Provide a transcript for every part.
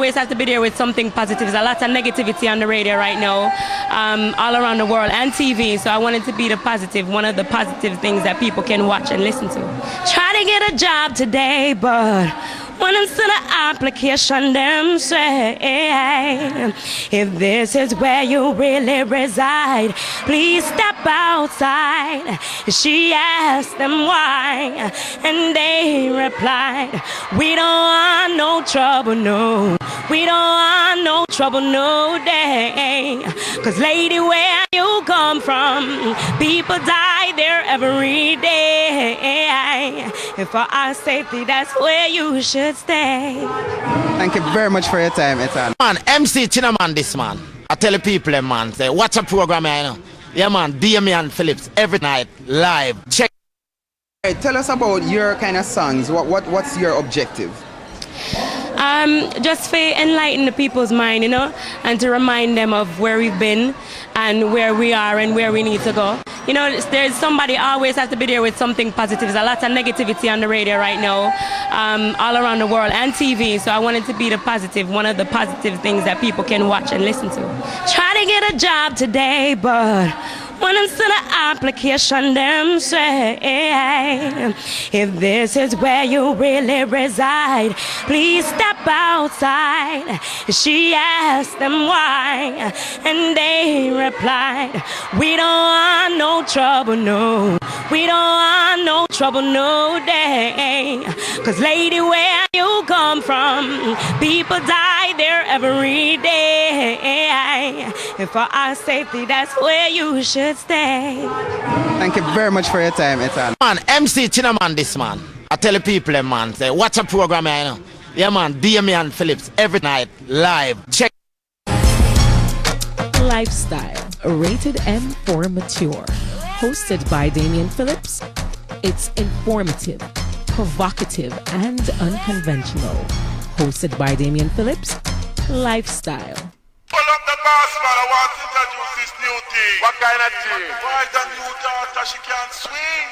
always have to be there with something positive. There's a lot of negativity on the radio right now, all around the world, and TV. So I wanted to be the positive, one of the positive things that people can watch and listen to. Try to get a job today, but when it's in the application, them say, if this is where you really reside, please step outside. She asked them why, and they replied, we don't want no trouble, no. We don't want no trouble, no day. Cause lady, where you come from, people die there every day. And for our safety, that's where you should stay. Thank you very much for your time, Ethan. Man, MC Chinaman this man. I tell the people, man, say, watch a program here, you know. Yeah, man, Damian Phillips, every night, live. Check. Hey, tell us about your kind of songs. What's your objective? Just to enlighten the people's mind, you know, and to remind them of where we've been and where we are and where we need to go. You know, there's somebody always has to be there with something positive. There's a lot of negativity on the radio right now, all around the world, and TV. So I wanted to be the positive, one of the positive things that people can watch and listen to. Try to get a job today, but when it's in the application, them say, if this is where you really reside, please step outside. She asked them why, and they replied, we don't want no trouble, no. We don't want no trouble, no day. Cause lady, where you come from, people die there every day. And for our safety, that's where you should stay. Thank you very much for your time, Ethan. Man, MC Chinaman this man. I tell the people, man, say, watch a program here, you know. Yeah, man, Damian Phillips, every night, live. Check. Lifestyle, rated M for mature. Hosted by Damian Phillips. It's informative, provocative, and unconventional. Hosted by Damian Phillips. Lifestyle. Pull up the boss, man. I want to introduce this new thing. What kind of thing? Why is the new daughter? She can't swing.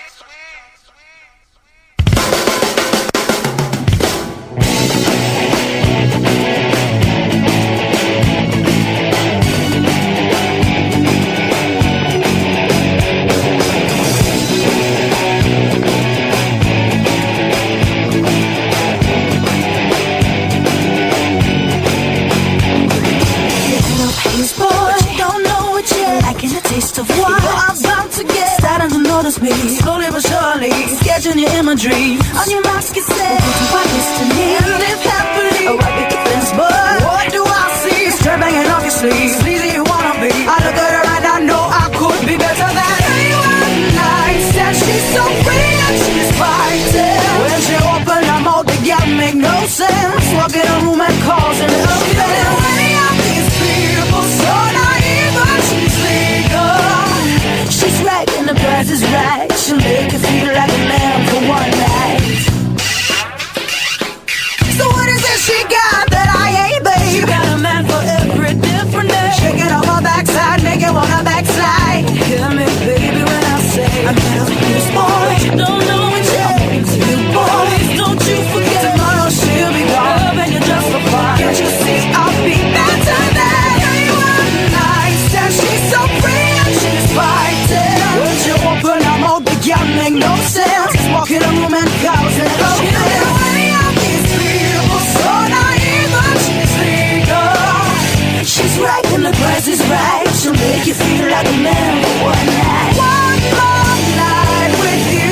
Taste of what I'm about to get. Starting to notice me, slowly but surely, sketching your imagery on your mask. Get set, go to my destiny and live happily. Oh, I pick the fence, but what do I see? Start banging off your sleeves, sleazy you wanna be. I look at her and I know I could be better than anyone. Nice, and she's so free and she's fighting. When she open her mouth, the gap make no sense. Walk in a room and causing it up. She's been away of these people, so naive and she's legal. She's right and the price is right. She'll make you feel like a man for one night. So what is it she got that I ain't, babe? She got a man for every different day. Shake it off her backside, make it wanna backslide. Hear me, baby, when I say I'm here for this boy. You don't know it yet. You boys, don't you forget. Tomorrow she'll be gone, and you're just so fine. Can't you see I'll be better than anyone? Nice, and she's so free and she's fighting. When she open her mouth, the gap make no sense. Walk in a room and causing it up. She's the way of these people, so naive and she's legal. She's right and the price is right. She'll make you feel like a man for one night. One more night with you.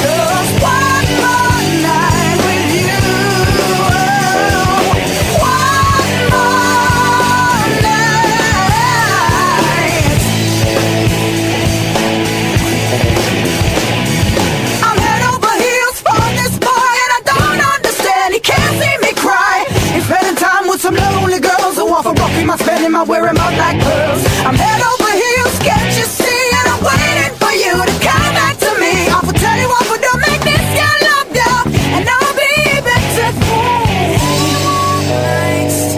Just one more night with you. One more night. I'm head over heels for this boy and I don't understand. He can't see me cry. He's spending time with some lonely girls who want for rocking my spending my wearing my black pearls. I'm head over heels, can't you see? And I'm waiting for you to come back to me. I'll tell you what, but don't make this your love dog, and I'll be better for nights.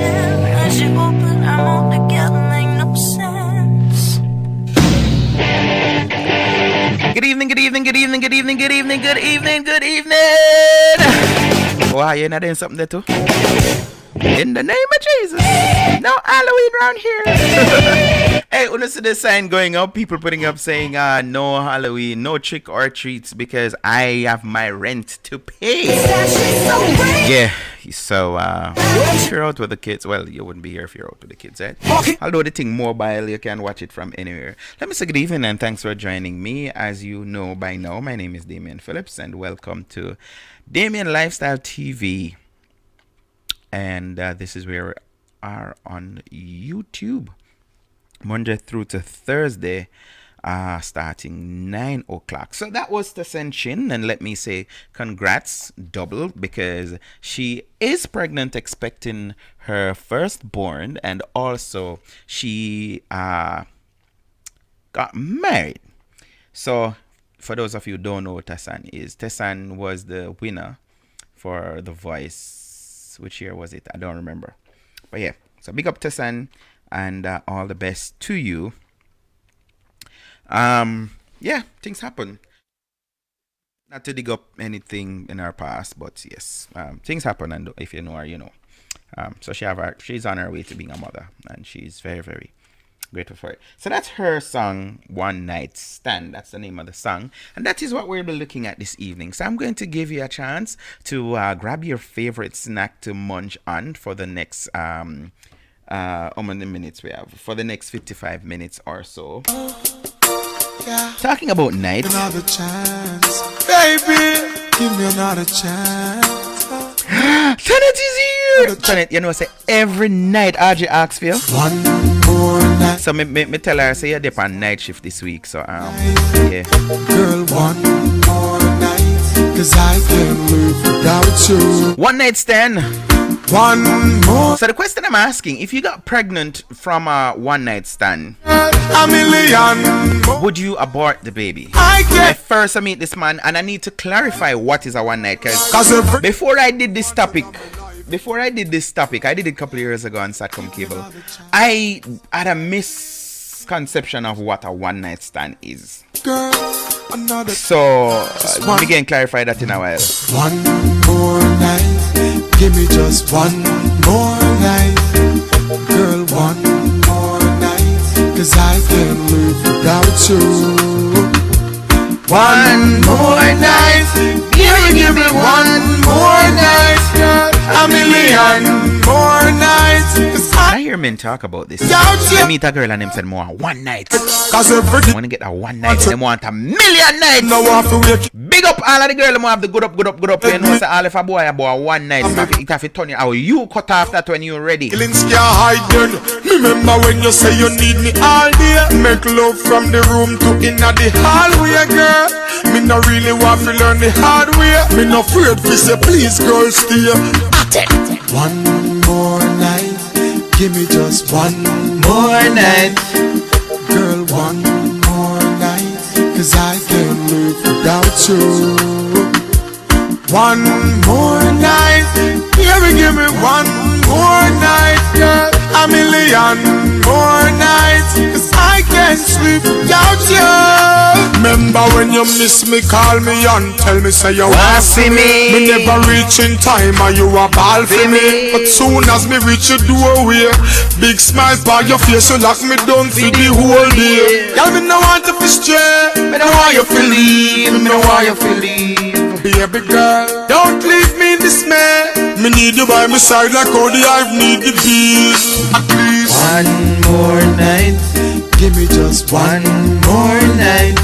As you open our mouth together, make no sense. Good evening, good evening, good evening, good evening, good evening, good evening, good evening. Why you not doing something there too? In the name of Jesus. No Halloween around here. Hey, when you see the sign going up, people putting up saying, no Halloween, no trick or treats because I have my rent to pay. Yeah, so if you're out with the kids, well, you wouldn't be here if you're out with the kids, right? Although the thing mobile, you can watch it from anywhere. Let me say good evening and thanks for joining me. As you know by now, my name is Damien Phillips and welcome to Damien Lifestyle TV. And this is where we are on YouTube, Monday through to Thursday, starting 9 o'clock. So that was Tessan Chin, and let me say congrats double because she is pregnant, expecting her firstborn, and also she got married. So for those of you who don't know what Tessan is, Tessan was the winner for The Voice. Which year was it? I don't remember. But yeah, so big up Tessan and all the best to you. Yeah, things happen. Not to dig up anything in our past, but yes, things happen, and if you know her, you know. So she's on her way to being a mother, and she's very, very grateful for it. So that's her song, One Night Stand. That's the name of the song. And that is what we'll be looking at this evening. So I'm going to give you a chance to grab your favorite snack to munch on for the next how many minutes we have? For the next 55 minutes or so. Talking about night. Another chance. Baby, give me another chance. Janet is here. Janet, you know, say every night RJ asks for you. One more night. So me tell her, say you're on night shift this week. So yeah. Girl, one more night. Cause I can't live without you. One night stand. One more. So the question I'm asking, if you got pregnant from a one night stand, a million more. Would you abort the baby? I can't. First I meet this man and I need to clarify what is a one night, because before I did this topic, I did it a couple of years ago on Satcom Cable, I had a misconception of what a one night stand is. Girl, another. So we can clarify that in a while. One more night. Give me just one more night. Girl, one more night. Cause I can't live without you. One more night. Give me one more night. A million more nights. I hear men talk about this. I meet a girl and them said more one night. Cause every want to get a one night, they want a million nights. no have to wake. Big up all of the girls, them have the good up. You know, say all if a boy one night, it have to turn you. How you cut off that when you're ready? Feelings can't hide then. Remember when you say you need me all day. Make love from the room to inna the hallway, girl. Me no really want to learn the hard way. Me no afraid to say please, girl, stay. One more night. Give me just one more night. Girl, one more night. Cause I can't live without you. One more night. Give me one more night, girl. A million more nights. Cause I can't sleep without you. Remember when you miss me, call me and tell me say you want see me. Me never reach in time and you a ball for me. But soon as me reach your doorway, big smile by your face, you lock me down for the whole day. Girl, me no want to be stray. Me no want you to leave. Me no want you to leave. Baby girl, don't leave me in dismay. Me need you by my side like how the hive need the bees. Please. One more night. Give me just one more night.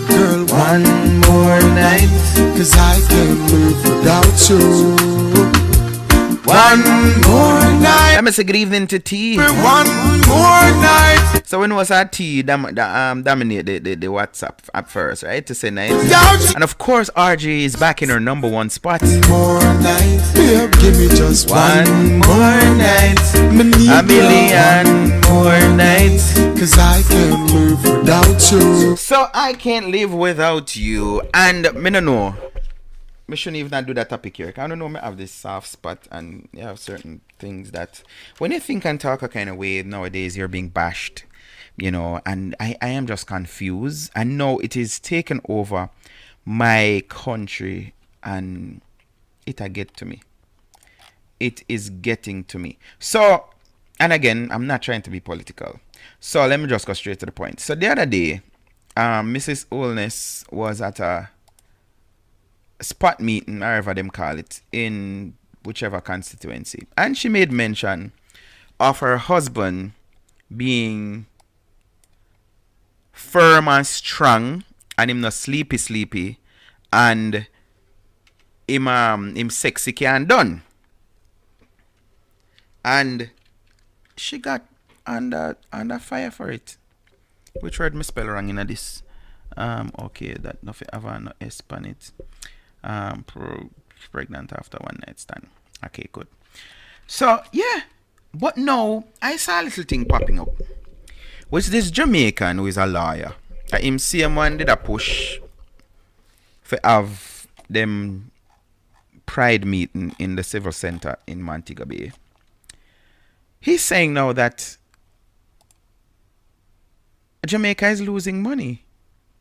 Girl, one more night. Cause I can't live without you. One more night. Let me say good evening to T. One more night. So when was our T dominate the WhatsApp at first, right? To say nice. And of course RJ is back in her number one spot. More night. Babe, give me just one more night. A million more nights. Cause I can't live without you. So I can't live without you. And me no know. Me shouldn't even do that topic here. I don't know, I have this soft spot and you have certain things that when you think and talk a kind of way nowadays you're being bashed, you know, and I am just confused. And now it is taken over my country and It'll get to me. It is getting to me. So, and again, I'm not trying to be political. So let me just go straight to the point. So the other day, Mrs. Olness was at a spot meeting, however them call it, in whichever constituency. And she made mention of her husband being firm and strong, and him not sleepy, and him sexy can done. And she got under fire for it. Which word me spell wrong in this? Okay, that nothing have no S on it. Pregnant after one night stand. Okay, good. So yeah, but no, I saw a little thing popping up. Which this Jamaican who is a lawyer. Him same one did a push for have them pride meeting in the civil center in Montego Bay. He's saying now that Jamaica is losing money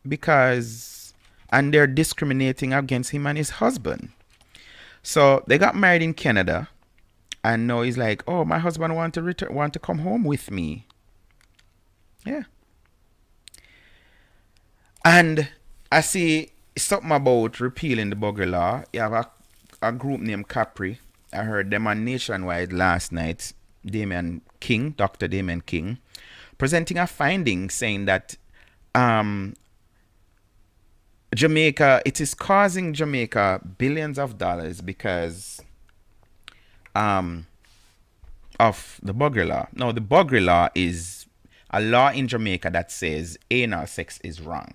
because, and they're discriminating against him and his husband. So they got married in Canada, and now he's like, oh, my husband want to come home with me. Yeah. And I see something about repealing the bugger law. You have a group named Capri. I heard them on Nationwide last night. Dr. Damien King, presenting a finding saying that Jamaica, it is causing Jamaica billions of dollars because of the bugger law. Now, the bugger law is a law in Jamaica that says anal sex is wrong.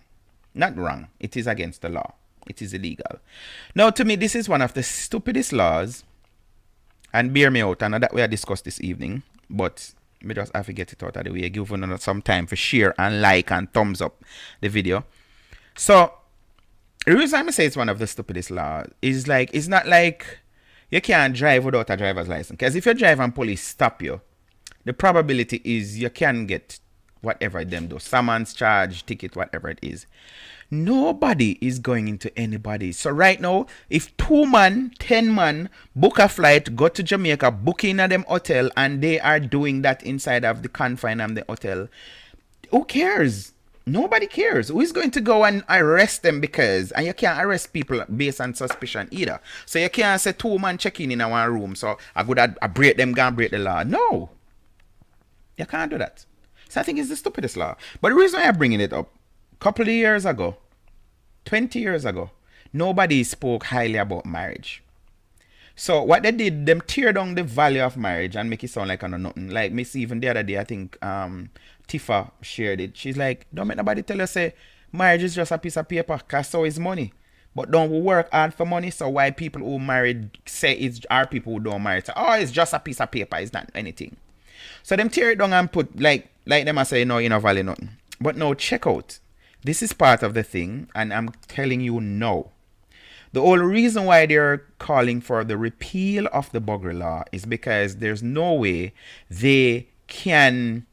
Not wrong. It is against the law. It is illegal. Now, to me, this is one of the stupidest laws. And bear me out, and that we have discussed this evening, but me just have to get it out of the way. Give you some time for share and like and thumbs up the video. So, the reason I say it's one of the stupidest laws is like, it's not like you can't drive without a driver's license. Because if you drive and police stop you, the probability is you can get whatever them do. Summons, charge, ticket, whatever it is. Nobody is going into anybody. So right now, if 2 man, 10 man book a flight, go to Jamaica, book in a them hotel, and they are doing that inside of the confine of the hotel, who cares? Nobody cares. Who is going to go and arrest them because, and you can't arrest people based on suspicion either. So you can't say 2 man check in a one room, so I break them, gonna break the law. No. You can't do that. So I think it's the stupidest law. But the reason why I'm bringing it up, a couple of years ago, 20 years ago, nobody spoke highly about marriage. So what they did, them tear down the value of marriage and make it sound like nothing. Like Miss even the other day, I think Tifa shared it. She's like, don't make nobody tell you say marriage is just a piece of paper, cause so is money. But don't we work hard for money? So why people who married say it's our people who don't marry? So, oh, it's just a piece of paper, it's not anything. So them tear it down and put like them I say, no, you know value nothing. But no, check out. This is part of the thing, and I'm telling you no. The whole reason why they're calling for the repeal of the bugger law is because there's no way they can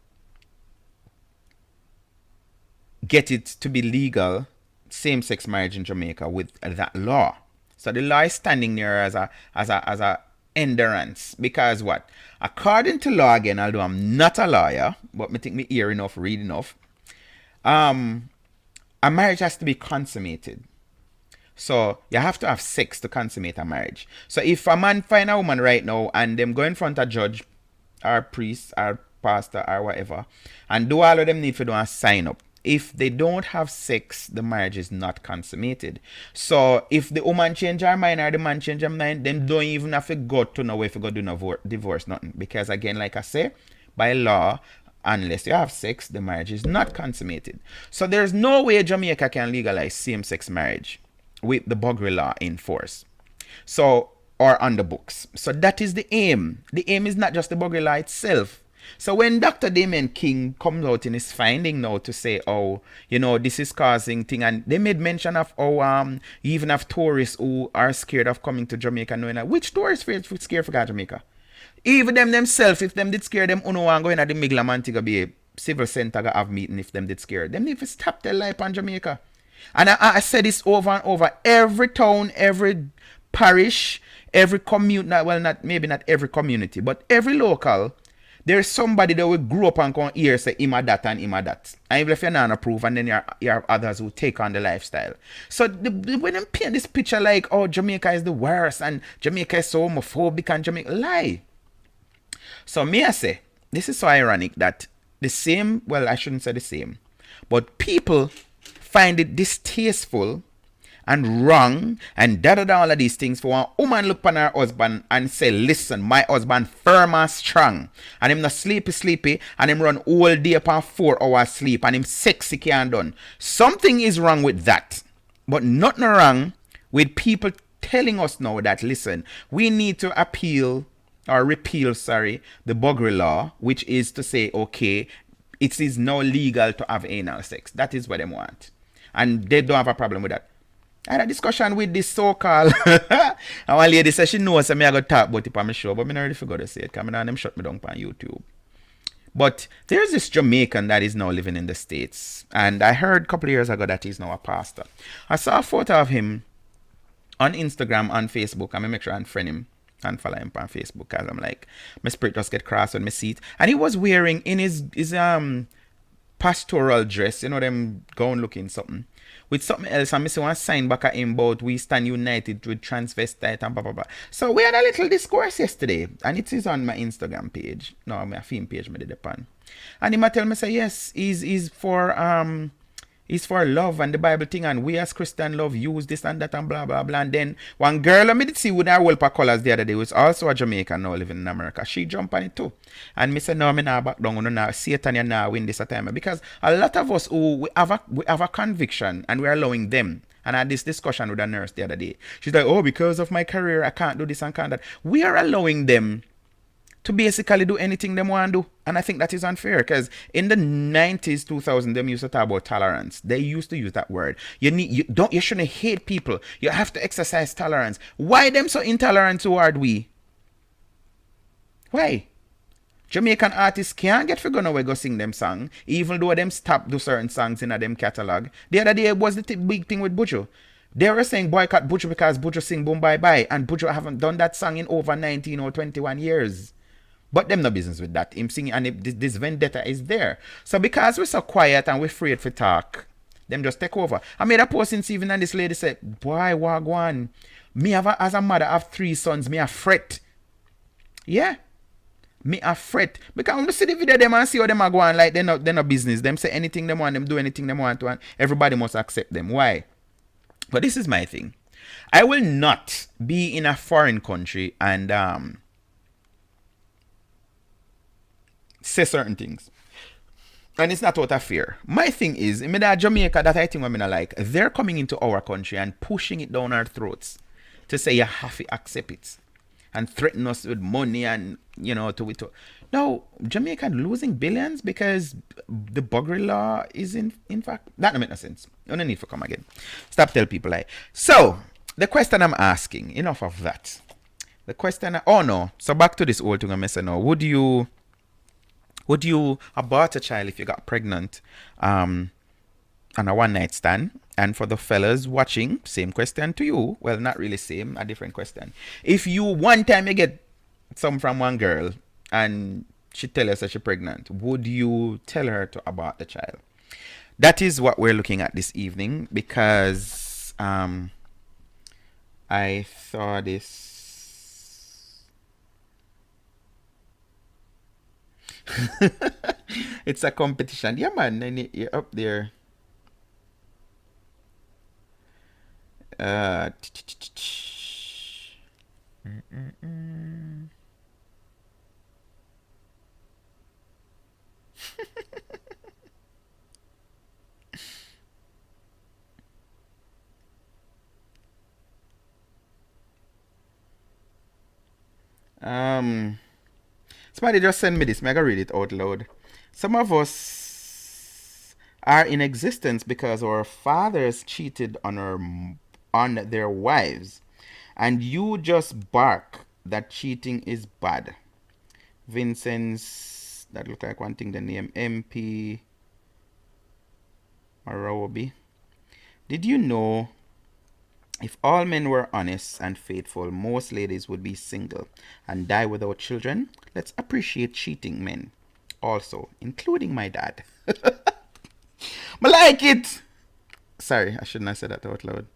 get it to be legal, same-sex marriage in Jamaica with that law. So the law is standing there as a endurance, because what? According to law, again, although I'm not a lawyer, but I think me hear enough, read enough, a marriage has to be consummated. So you have to have sex to consummate a marriage. So if a man find a woman right now and them go in front of a judge or priest or pastor or whatever and do all of them need to do and sign up, if they don't have sex, the marriage is not consummated. So if the woman change her mind or the man change her mind, then don't even have to go to know if you go do no divorce, nothing. Because again, like I say, by law, unless you have sex, the marriage is not consummated. So there's no way Jamaica can legalize same-sex marriage with the buggery law in force. So, or on the books. So that is the aim. The aim is not just the buggery law itself. So when Dr. Damien King comes out in his finding now to say, oh, you know, this is causing thing, and they made mention of, you even have tourists who are scared of coming to Jamaica, knowing that which tourists scared for Jamaica? Even them themselves, if them did scare them, uno and going at the Migla Montego Bay civil center have meeting if them did scare. Them need to stop their life on Jamaica. And I said this over and over. Every town, every parish, Every not maybe not every community, but every local, there's somebody that will grow up and come here say him a that and him a that. And even if you're not approve, and then you have others who take on the lifestyle. So when they paint this picture like, oh, Jamaica is the worst and Jamaica is so homophobic and Jamaica, lie. So me I say, this is so ironic that the same, well, I shouldn't say the same, but people find it distasteful and wrong and all of these things for one woman look upon her husband and say, listen, my husband firm and strong and him not sleepy and him run all day upon 4 hours sleep and him sexy can't done. Something is wrong with that, but nothing wrong with people telling us now that, listen, we need to repeal the buggery law, which is to say, okay, it is now legal to have anal sex. That is what they want, and they don't have a problem with that. I had a discussion with this so-called and one lady said she knows me I got talk about it on my show, but I not really forgot to say it because them shut me down on YouTube. But there's this Jamaican that is now living in the States, and I heard a couple of years ago that he's now a pastor. I saw a photo of him on Instagram, on Facebook, and I make sure I unfriend him and follow him on Facebook because I'm like, my spirit just get cross on my seat. And he was wearing in his pastoral dress, you know, them gown looking something, with something else. And I see one sign back at him about we stand united with transvestite and blah blah blah. So we had a little discourse yesterday, and it is on my Instagram page. No, my film page me did upon. And he might tell me say yes, he's for love and the Bible thing, and we as Christian love use this and that and blah blah blah. And then one girl I did see with her whelper colors the other day, was also a Jamaican now living in America. She jumped on it too. And me say no, me now back down, no, Satan you now win this time. Because a lot of us who we have a conviction and we're allowing them. And I had this discussion with a nurse the other day. She's like, oh, because of my career I can't do this and can't that. We are allowing them to basically do anything they want to do. And I think that is unfair, because in the 90s, 2000, them used to talk about tolerance. They used to use that word. You shouldn't hate people. You have to exercise tolerance. Why them so intolerant toward we? Why? Jamaican artists can't get figure away go sing them song, even though them stop do certain songs in them catalog. The other day was the big thing with Buju. They were saying boycott Buju because Buju sing Boom Bye Bye, and Buju haven't done that song in over 19 or 21 years. But them no business with that. Him singing, and this vendetta is there. So because we're so quiet and we're afraid for talk, them just take over. I made a post since even, and this lady said, boy, wagwan, me as a mother have 3 sons, me a fret. Yeah. Me a fret. Because when you see the video them and see how them are going, like they're no business. Them say anything they want, them do anything they want to, and everybody must accept them. Why? But this is my thing. I will not be in a foreign country and say certain things. And it's not out of fear. My thing is, in Jamaica, that I think women are like, they're coming into our country and pushing it down our throats to say you have to accept it and threaten us with money and, you know, to no, Jamaica losing billions because the buggery law is in fact, that don't make no sense. You don't need to come again. Stop tell people like. So, the question I'm asking, enough of that. The question, oh no, so back to this old thing I'm saying now. Would you abort a child if you got pregnant on a one-night stand? And for the fellas watching, same question to you. Well, not really same, a different question. If you one time you get some from one girl and she tell us that she's pregnant, would you tell her to abort the child? That is what we're looking at this evening, because I thought this. It's a competition. Yeah, man. And you're up there. Somebody just send me this. I'm gonna read it out loud. Some of us are in existence because our fathers cheated on their wives, and you just bark that cheating is bad. Vincent's, that look like one thing, the name MP Marawabi. Did you know If all men were honest and faithful, most ladies would be single and die without children. Let's appreciate cheating men also, including my dad. I like it. Sorry, I shouldn't have said that out loud.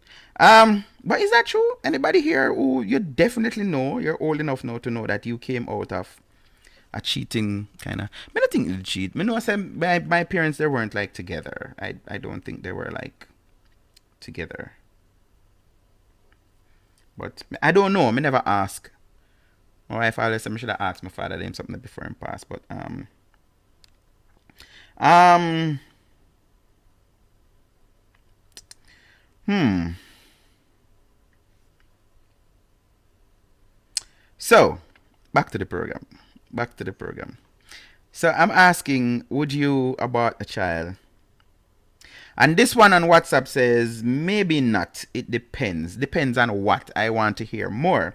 But is that true? Anybody here who you definitely know, you're old enough now to know that you came out of a cheating kind of... I don't think you cheat. I know I said my parents, they weren't like together. I don't think they were like together. But I don't know. I never ask. My wife always said I should have asked my father them something before him pass. But So back to the program. So I'm asking, would you abort a child? And this one on WhatsApp says, maybe not. It depends. Depends on what. I want to hear more.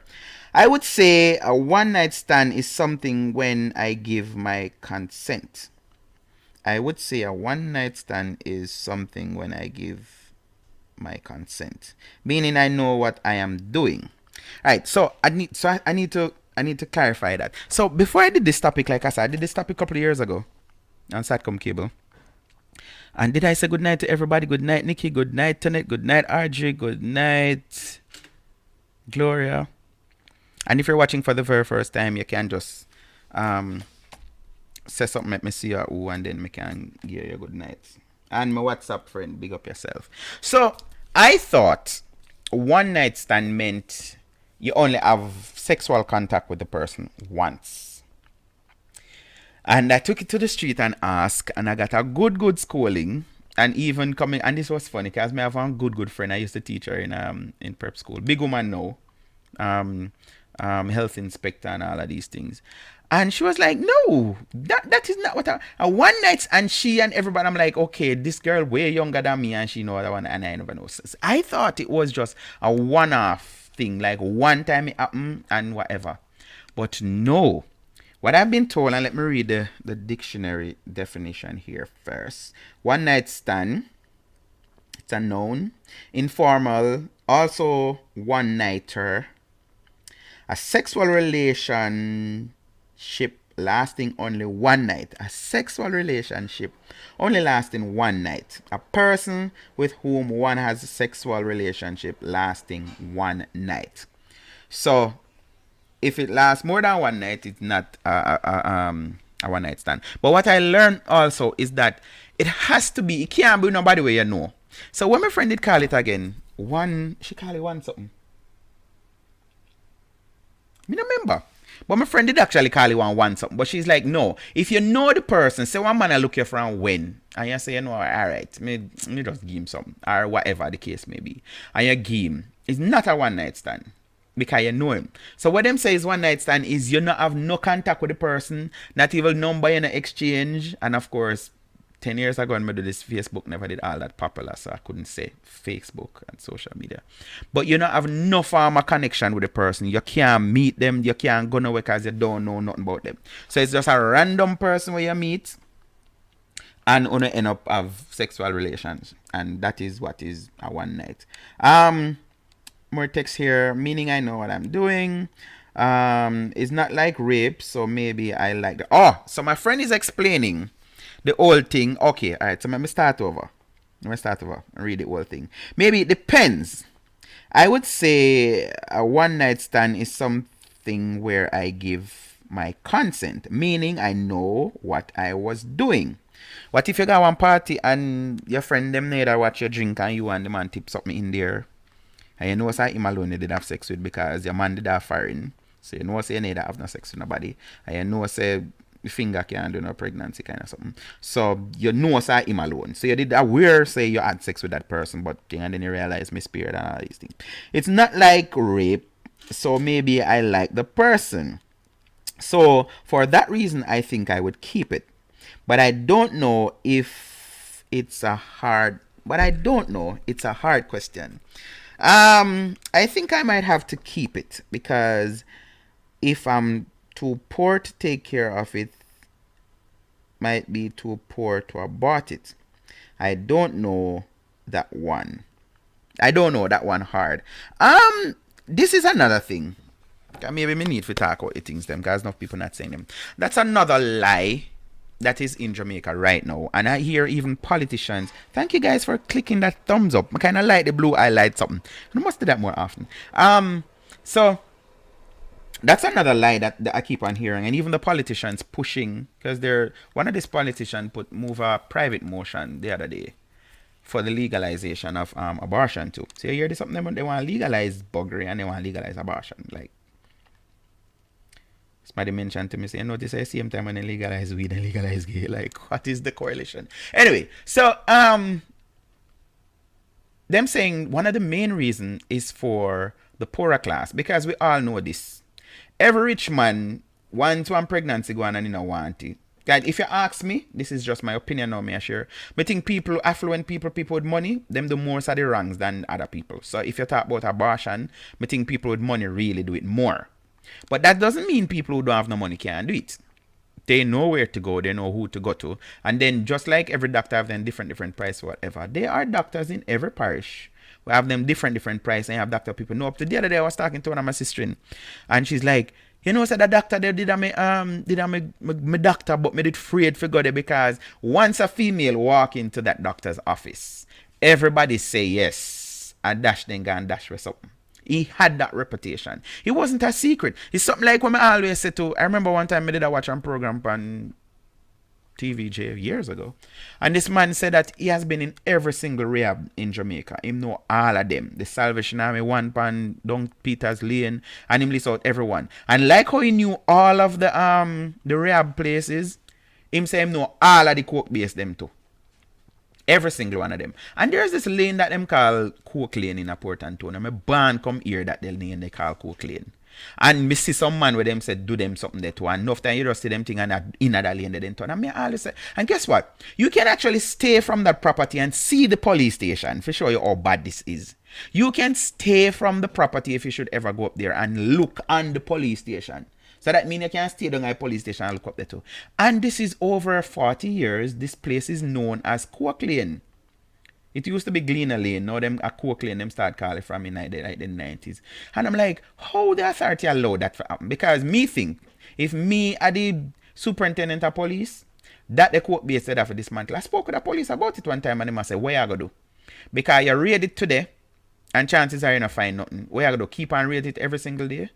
I would say a one night stand is something when I give my consent. I would say a one night stand is something when I give my consent. Meaning I know what I am doing. Right. So I need to clarify that. So before I did this topic, like I said, I did this topic a couple of years ago on Satcom Cable. And did I say good night to everybody? Good night, Nikki. Good night, Tanet. Good night, RJ. Good night, Gloria. And if you're watching for the very first time, you can just say something, let me see who, and then we can give you a good night. And my WhatsApp friend, big up yourself. So I thought one night stand meant you only have sexual contact with the person once. And I took it to the street and asked, and I got a good schooling. And even coming, and this was funny because I have one good friend. I used to teach her in prep school. Big woman now, health inspector and all of these things. And she was like, no, that is not what a one night. And she and everybody, I'm like, okay, this girl way younger than me, and she know that one, and I never know. So I thought it was just a one-off thing, like one time it happened and whatever. But no. What I've been told, and let me read the dictionary definition here first. One night stand, it's a noun. Informal, also one nighter. A sexual relationship lasting only one night. A sexual relationship only lasting one night. A person with whom one has a sexual relationship lasting one night. So, if it lasts more than one night, it's not a one night stand. But what I learned also is that it has to be, it can't be nobody where you know. So when my friend did call it again, she called it one something. I don't remember. But my friend did actually call it one something. But she's like, no, if you know the person, say one man I look you from when, and you say, you know, all right, me just give him something, or whatever the case may be. And you give him, it's not a one night stand. Because you know him. So what them say is one night stand is you not have no contact with the person, not even number in the exchange. And of course, 10 years ago when I did this, Facebook never did all that popular, so I couldn't say Facebook and social media. But you not have no form of connection with the person. You can't meet them, you can't go nowhere because you don't know nothing about them. So it's just a random person where you meet and you end up have sexual relations. And that is what is a one night. More text here, meaning I know what I'm doing. It's not like rape, so maybe I like that. Oh, so my friend is explaining the whole thing. Okay, all right, so let me start over. And read the whole thing. Maybe it depends. I would say a one night stand is something where I give my consent, meaning I know what I was doing. What if you got one party and your friend them neither watch your drink and you and the man tip something in there? And you know say him alone you did have sex with because your man did have foreign. So you know say you neither have no sex with nobody. And you know say your finger can't do no pregnancy kind of something. So you know say him alone. So you did aware say you had sex with that person, but and then you realize misspirit and all these things. It's not like rape. So maybe I like the person. So for that reason I think I would keep it. But I don't know if it's a hard question. I think I might have to keep it because if I'm too poor to take care of it, might be too poor to abort it. I don't know that one. I don't know, that one hard. This is another thing. Maybe me need to talk about the things them, because enough people not saying them. That's another lie that is in Jamaica right now. And I hear even politicians, thank you guys for clicking that thumbs up. I kind of like the blue highlight something. I must do that more often. So that's another lie that I keep on hearing. And even the politicians pushing, because one of these politicians move a private motion the other day for the legalization of abortion too. So you hear this something, they want to legalize buggery and they want to legalize abortion. Like, somebody mentioned to me, say, notice at the same time when they legalize weed and legalize gay. Like, what is the correlation? Anyway, so them saying one of the main reasons is for the poorer class, because we all know this. Every rich man wants one pregnancy go on and he don't want it. Like, if you ask me, this is just my opinion now, me sure. I think people, affluent people with money, them do more of the wrongs than other people. So if you talk about abortion, I think people with money really do it more. But that doesn't mean people who don't have no money can't do it. They know where to go, they know who to go to. And then just like every doctor have them different price or whatever, there are doctors in every parish. We have them different price, and you have doctor people know. Up to the other day I was talking to one of my sister, and she's like, you know, said the doctor they did me doctor, but me did afraid for go there, because once a female walk into that doctor's office, everybody say yes and dash then go and dash with something. He had that reputation. It wasn't a secret. It's something like when I always say to, I remember one time I did a watch on program on TVJ years ago, and this man said that he has been in every single rehab in Jamaica. Him know all of them. The Salvation Army, one pan Don Peters Lane, and him list out everyone. And like how he knew all of the rehab places, him say him know all of the coke base them too. Every single one of them. And there's this lane that them call Coke Lane in a Port Antonio. My band come here that they call Coke Lane. And me see some man with them said do them something there too. And enough time you just see them thing and in that lane they didn't turn. And me always say, and guess what? You can actually stay from that property and see the police station for show you how bad this is. You can stay from the property if you should ever go up there and look on the police station. So that means you can stay down at the police station and look up there too. And this is over 40 years. This place is known as Coke Lane. It used to be Gleaner Lane. Now them a Coke Lane, them start calling it from in the 90s. And I'm like, how the authority allow that to happen? Because me think, if me are the superintendent of police, that the court base said that for dismantle. I spoke with the police about it one time and they must say, what you going to do? Because you raid it today and chances are you not find nothing. What you going to do? Keep on raid it every single day?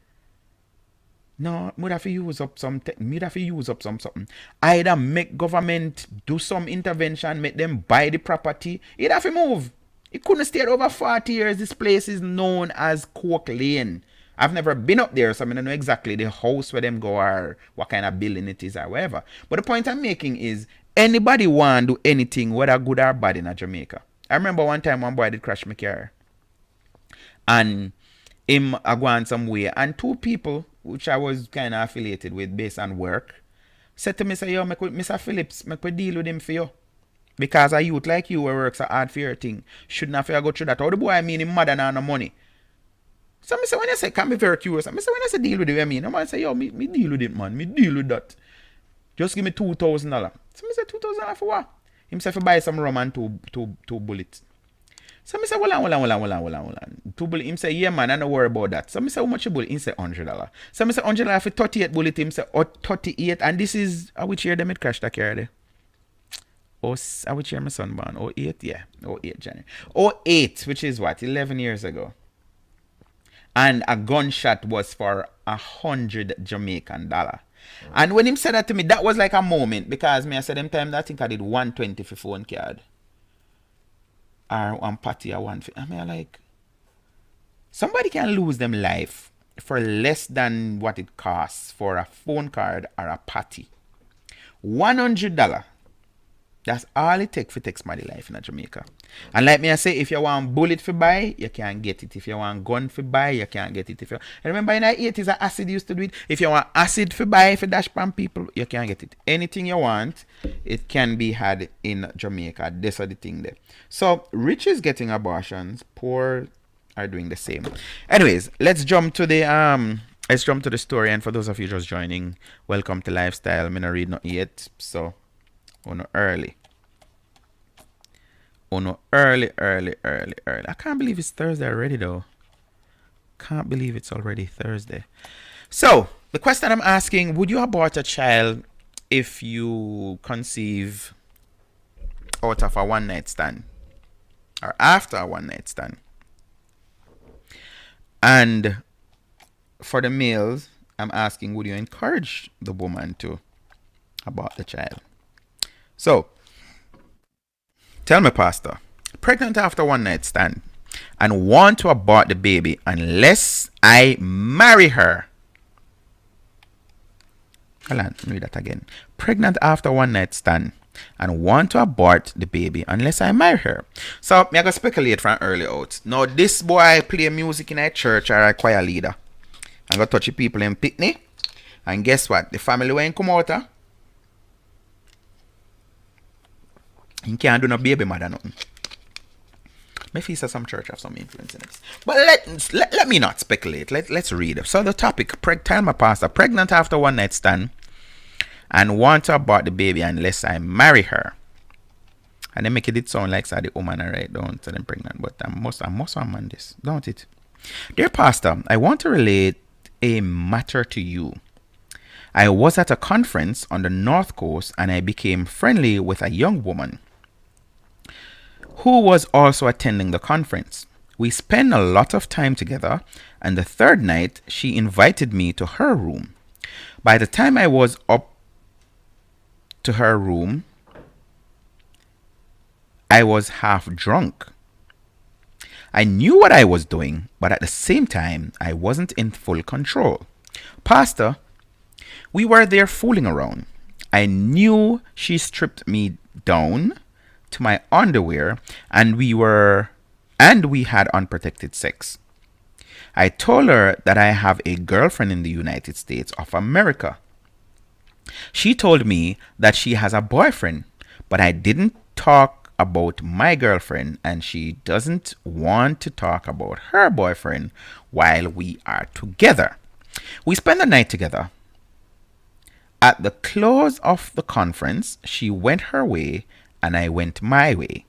No, we'd have to use up something. Either make government do some intervention, make them buy the property. It'd have to move. It couldn't stay over 40 years. This place is known as Coke Lane. I've never been up there, so I don't know exactly the house where them go or what kind of building it is or whatever. But the point I'm making is anybody want to do anything, whether good or bad in Jamaica. I remember one time one boy did crash my car. And him I go on some way. And two people, which I was kind of affiliated with based on work, said to me, say, yo, Mr. Phillips, make we deal with him for you. Because a youth like you who works a hard for your thing, shouldn't have to go through that. How the boy I mean him mother and no money. So I say, when I say, can be very curious. I say, when I say deal with him, I mean, I say, yo, me deal with it, man. Me deal with that. Just give me $2,000. So I say, $2,000 for what? Him say, for buy some rum and two bullets. So I say, hold on. Two bullets. Him say, yeah, man, I don't worry about that. So I say, how much a bullet? He say, $100. So I say, $100 for 38 bullet. Him say, oh, 38. And this is, which year them it crashed that car there? Which year my son born? 08? Yeah. 08 January. 08, which is what? 11 years ago. And a gunshot was for $100 Jamaican dollar. And when him said that to me, that was like a moment, because me I said them time that I think I did 120 for phone card. Or one party or one. I mean, like, somebody can lose them life for less than what it costs for a phone card or a party. $100. That's all it takes for take somebody life in Jamaica. And like me I say, if you want bullet for buy, you can get it. If you want gun for buy, you can get it. If you remember in the 80s, acid used to do it. If you want acid for buy for dash pan people, you can get it. Anything you want, it can be had in Jamaica. That's the thing there. So rich is getting abortions, poor are doing the same. Anyways, let's jump to the story. And for those of you just joining, welcome to Lifestyle. I'm not read not yet, so no early. Oh no, early. I can't believe it's Thursday already though. Can't believe it's already Thursday. So, the question I'm asking, would you abort a child if you conceive out of a one night stand? Or after a one night stand? And for the males, I'm asking, would you encourage the woman to abort the child? So, tell me, Pastor, pregnant after one night stand and want to abort the baby unless I marry her. Hold on, read that again. Pregnant after one night stand and want to abort the baby unless I marry her. So, I'm going to speculate from early out. Now, this boy play music in a church or a choir leader. I'm going to touch the people in Pitney. And guess what? The family won't come out. He can't do no baby mother nothing. Maybe some church have some influence in this. But let me not speculate. Let's read. So the topic, tell my pastor, pregnant after one night stand and want to abort the baby unless I marry her. And they make it sound like the woman right down to them pregnant, but I must on this, don't it? Dear pastor, I want to relate a matter to you. I was at a conference on the North Coast and I became friendly with a young woman who was also attending the conference. We spent a lot of time together, and the third night she invited me to her room. By the time I was up to her room, I was half drunk. I knew what I was doing, but at the same time, I wasn't in full control. Pastor, we were there fooling around. I knew she stripped me down to my underwear and we had unprotected sex. I told her that I have a girlfriend in the United States of America. She told me that she has a boyfriend, but I didn't talk about my girlfriend and she doesn't want to talk about her boyfriend while we are together. We spent the night together. At the close of the conference, she went her way and I went my way.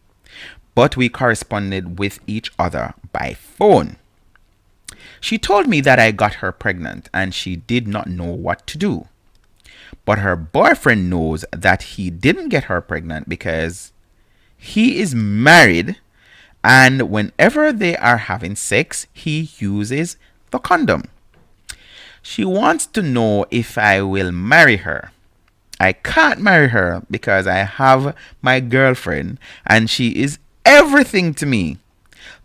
But we corresponded with each other by phone. She told me that I got her pregnant and she did not know what to do. But her boyfriend knows that he didn't get her pregnant because he is married and whenever they are having sex, he uses the condom. She wants to know if I will marry her. I can't marry her because I have my girlfriend and she is everything to me.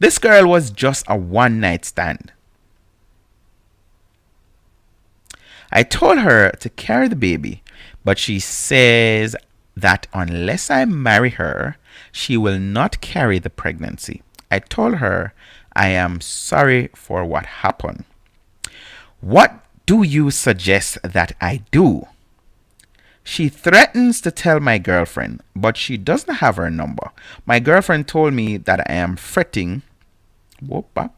This girl was just a one night stand. I told her to carry the baby, but she says that unless I marry her, she will not carry the pregnancy. I told her I am sorry for what happened. What do you suggest that I do? She threatens to tell my girlfriend, but she doesn't have her number. My girlfriend told me that I am fretting. Whoa, back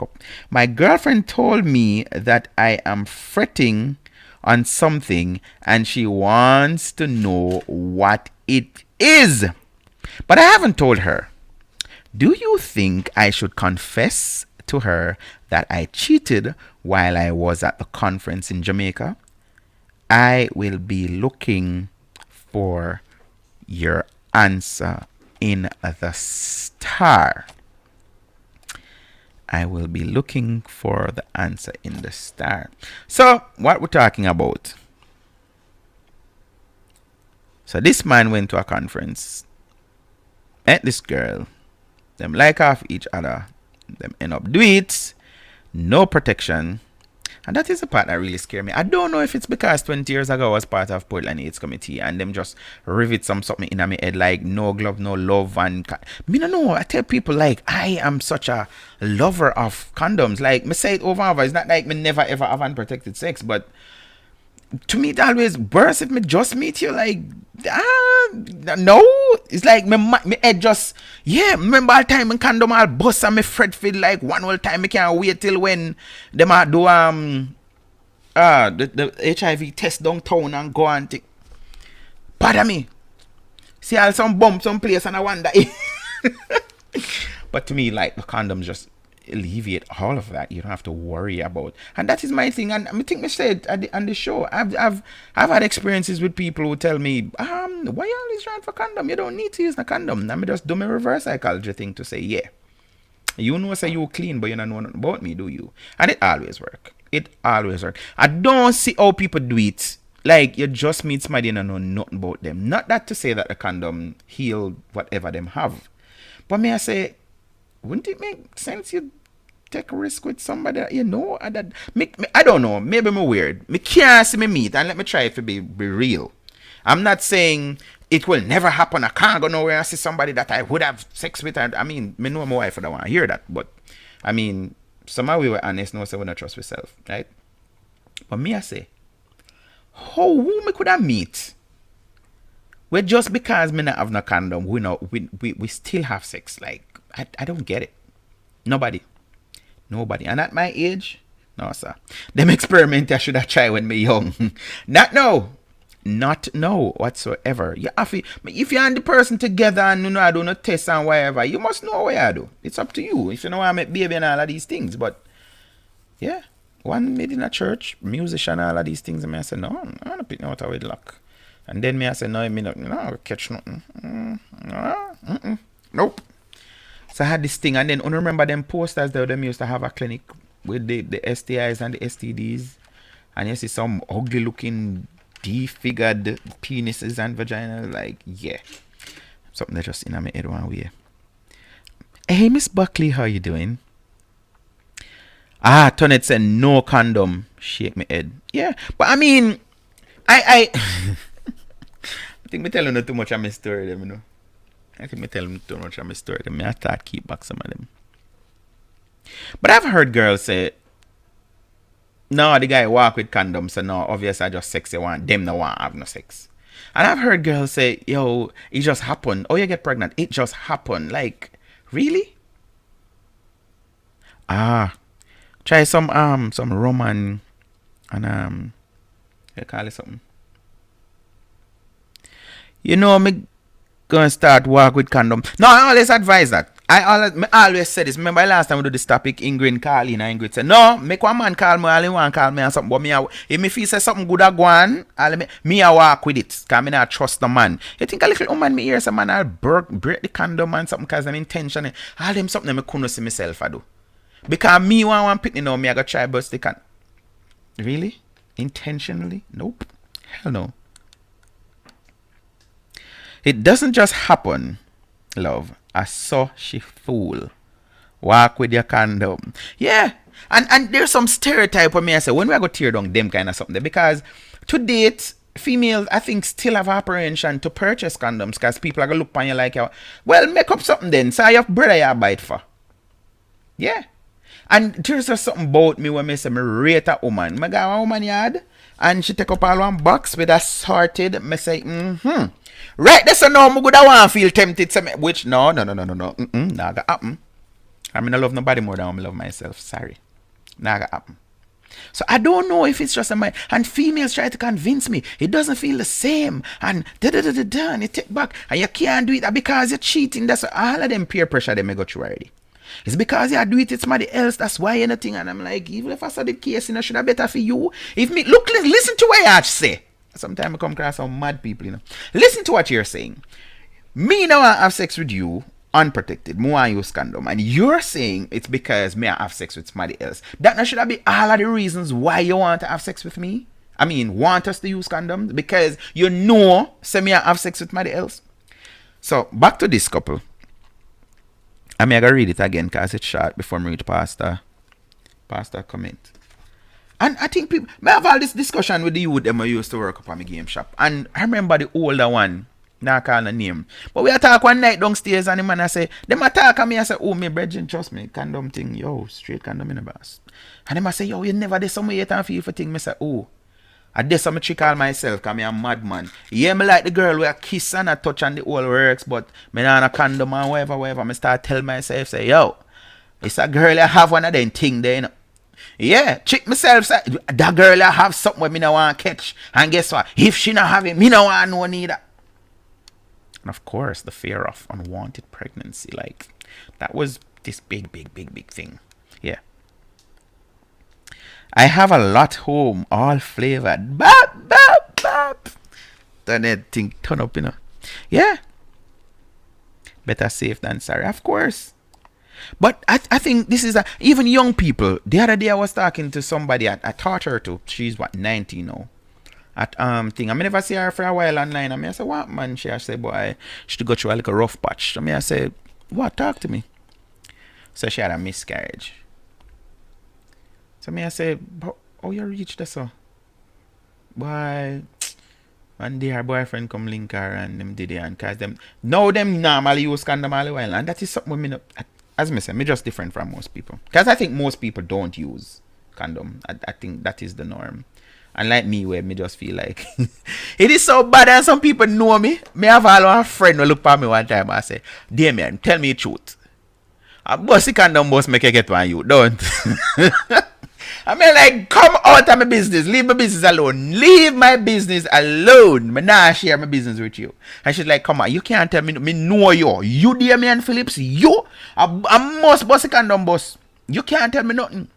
up. My girlfriend told me that I am fretting on something and she wants to know what it is. But I haven't told her. Do you think I should confess to her that I cheated while I was at the conference in Jamaica? I will be looking for your answer in the star. I will be looking for the answer in the star. So, what we're talking about. So, this man went to a conference. Met this girl. Them like off each other. Them end up do it. No protection. And that is the part that really scared me. I don't know if it's because 20 years ago I was part of Portland AIDS Committee and them just rivet something in my head like no glove, no love. And me no know. I tell people like I am such a lover of condoms. Like me say it over and over. It's not like me never ever have unprotected sex, but to me it always worse if me just meet you like no. It's like me head just remember all time in condom I'll bust and me fret feel like one whole time me can't wait till when them are do the HIV test downtown and go and take. Pardon me. See all some bump some place and I wonder But to me, like, the condoms just alleviate all of that. You don't have to worry about, and that is my thing. And I think I said on the show, I've had experiences with people who tell me, why you always trying for condom? You don't need to use a condom. And I just do my reverse psychology thing to say, yeah, you know, say you clean, but you don't know nothing about me, do you? And it always work. It always work. I don't see how people do it. Like, you just meet somebody and know nothing about them. Not that to say that the condom heal whatever them have, but may I say, wouldn't it make sense you take a risk with somebody that you know? I don't know. Maybe I'm weird. Me can't see me meet and let me try it to be real. I'm not saying it will never happen. I can't go nowhere and see somebody that I would have sex with. I mean, me know my wife would want to hear that. But, I mean, somehow we were honest. No, so we don't trust ourselves, right? But me, I say, who me could I meet? Well, just because me not have no condom, we still have sex. Like, I don't get it. Nobody. And at my age, no, sir. Them experiment I should have tried when me young. Not now whatsoever. You have to, if you're and the person together and you know I do no test and whatever, you must know what I do. It's up to you. If you know I make baby and all of these things. But yeah, one made in a church, musician, all of these things, and I say, no, I don't pick no out with luck. And then me I say, no, catch nothing. Nope. So I had this thing, and then I remember them posters that them used to have a clinic with the STIs and the STDs, and you see some ugly looking defigured penises and vaginas. Like, yeah, something that just in my head one way. Hey, Miss Buckley, how you doing? Tonet said no condom. Shake my head. Yeah, but I mean, I think me telling you too much of my story, them, you know. I think me tell them too much of my story. I have to keep back some of them. But I've heard girls say, no, the guy walk with condoms, so no, obviously I just sex you want. Them no want have no sex. And I've heard girls say, yo, it just happened. Oh, you get pregnant. It just happened. Like, really? Try some Roman and you call it something. You know, me gonna start walk with condom. No, I always advise that. I always say this. Remember last time we do this topic, Ingrid call in and Ingrid said, no, make one man call me, all in one call me and something. But me, if me feel say something good a go on, me I walk with it. Because me not trust the man. You think a little woman me hear some man I'll break the condom and something because I'm intentional. All them something I couldn't see myself I do. Because me one pick now, me I go try bust the can. Really? Intentionally? Nope. Hell no. It doesn't just happen, love. I saw she fool. Walk with your condom. Yeah. And there's some stereotype of me. I say, when we go tear down them kind of something. Because to date, females, I think, still have apprehension to purchase condoms. Because people are going to look on you like, well, make up something then. So your brother you bite for. Yeah. And there's just something about me when I say, I rate a woman. I got a woman yard. And she take up all one box with a sorted. I say, right, that's a no, I would want to feel tempted to me. Which, no. Nah, that happen. I mean, I love nobody more than I love myself. Sorry. Nah, that happen. So I don't know if it's just a mind. And females try to convince me it doesn't feel the same. And and you take back. And you can't do it because you're cheating. That's all of them peer pressure they may go through already. It's because you do it, it's somebody else. That's why anything. And I'm like, even if I saw the case, you know, should have better for you. If me look, listen to what I say. Sometimes I come across some mad people, you know. Listen to what you're saying. Me now I have sex with you unprotected. More I use condom. And you're saying it's because me I have sex with somebody else. That now should have be all of the reasons why you want to have sex with me. I mean, want us to use condoms because you know, say me I have sex with somebody else. So back to this couple. I mean, I gotta read it again because it's short before I read Pastor comment. And I think people, I have all this discussion with the youth them I used to work up on my game shop. And I remember the older one, not call the name. But we talk one night downstairs and the man I say, them attack on me, I say, oh, me brethren, trust me, condom thing, yo, straight condom in the boss. And them I say, yo, you never did somewhere yet and feel for thing. I say, oh, I did some trick all myself because I'm a madman. Yeah, me like the girl where I kiss and I touch and the whole works, but me not on a condom and whatever. I start tell myself, say, yo, it's a girl I have one of them thing there, you know. Yeah, check myself, say, that girl I have something where me no want catch. And guess what? If she not have it, me no want no neither. And of course, the fear of unwanted pregnancy. Like, that was this big thing. Yeah. I have a lot home, all flavored. Bop, bop, bop. Then that thing turn up, Yeah. Better safe than sorry, of course. But I think this is even young people. The other day I was talking to somebody. I taught her to. She's 19 now. At thing. I never see her for a while online. I say, what man? She said, boy, she go through a little rough patch. I say, what? Talk to me. So she had a miscarriage. So I say, how you reach this so? Boy, one day her boyfriend come link her and them did it and cause them normally use condom all the while. And that is something as I say, me just different from most people. Because I think most people don't use condom. I think that is the norm. And like me, where me just feel like it is so bad, and some people know me. Me have a friend who look at me one time and say, Damien, tell me the truth. A bossy condom boss make you get one, you don't. I mean, like, come out of my business. Leave my business alone. Leave my business alone. Me not share my business with you. And she's like, come on, you can't tell me know you. You Damien Phillips, you a most bossy condom boss. You can't tell me nothing.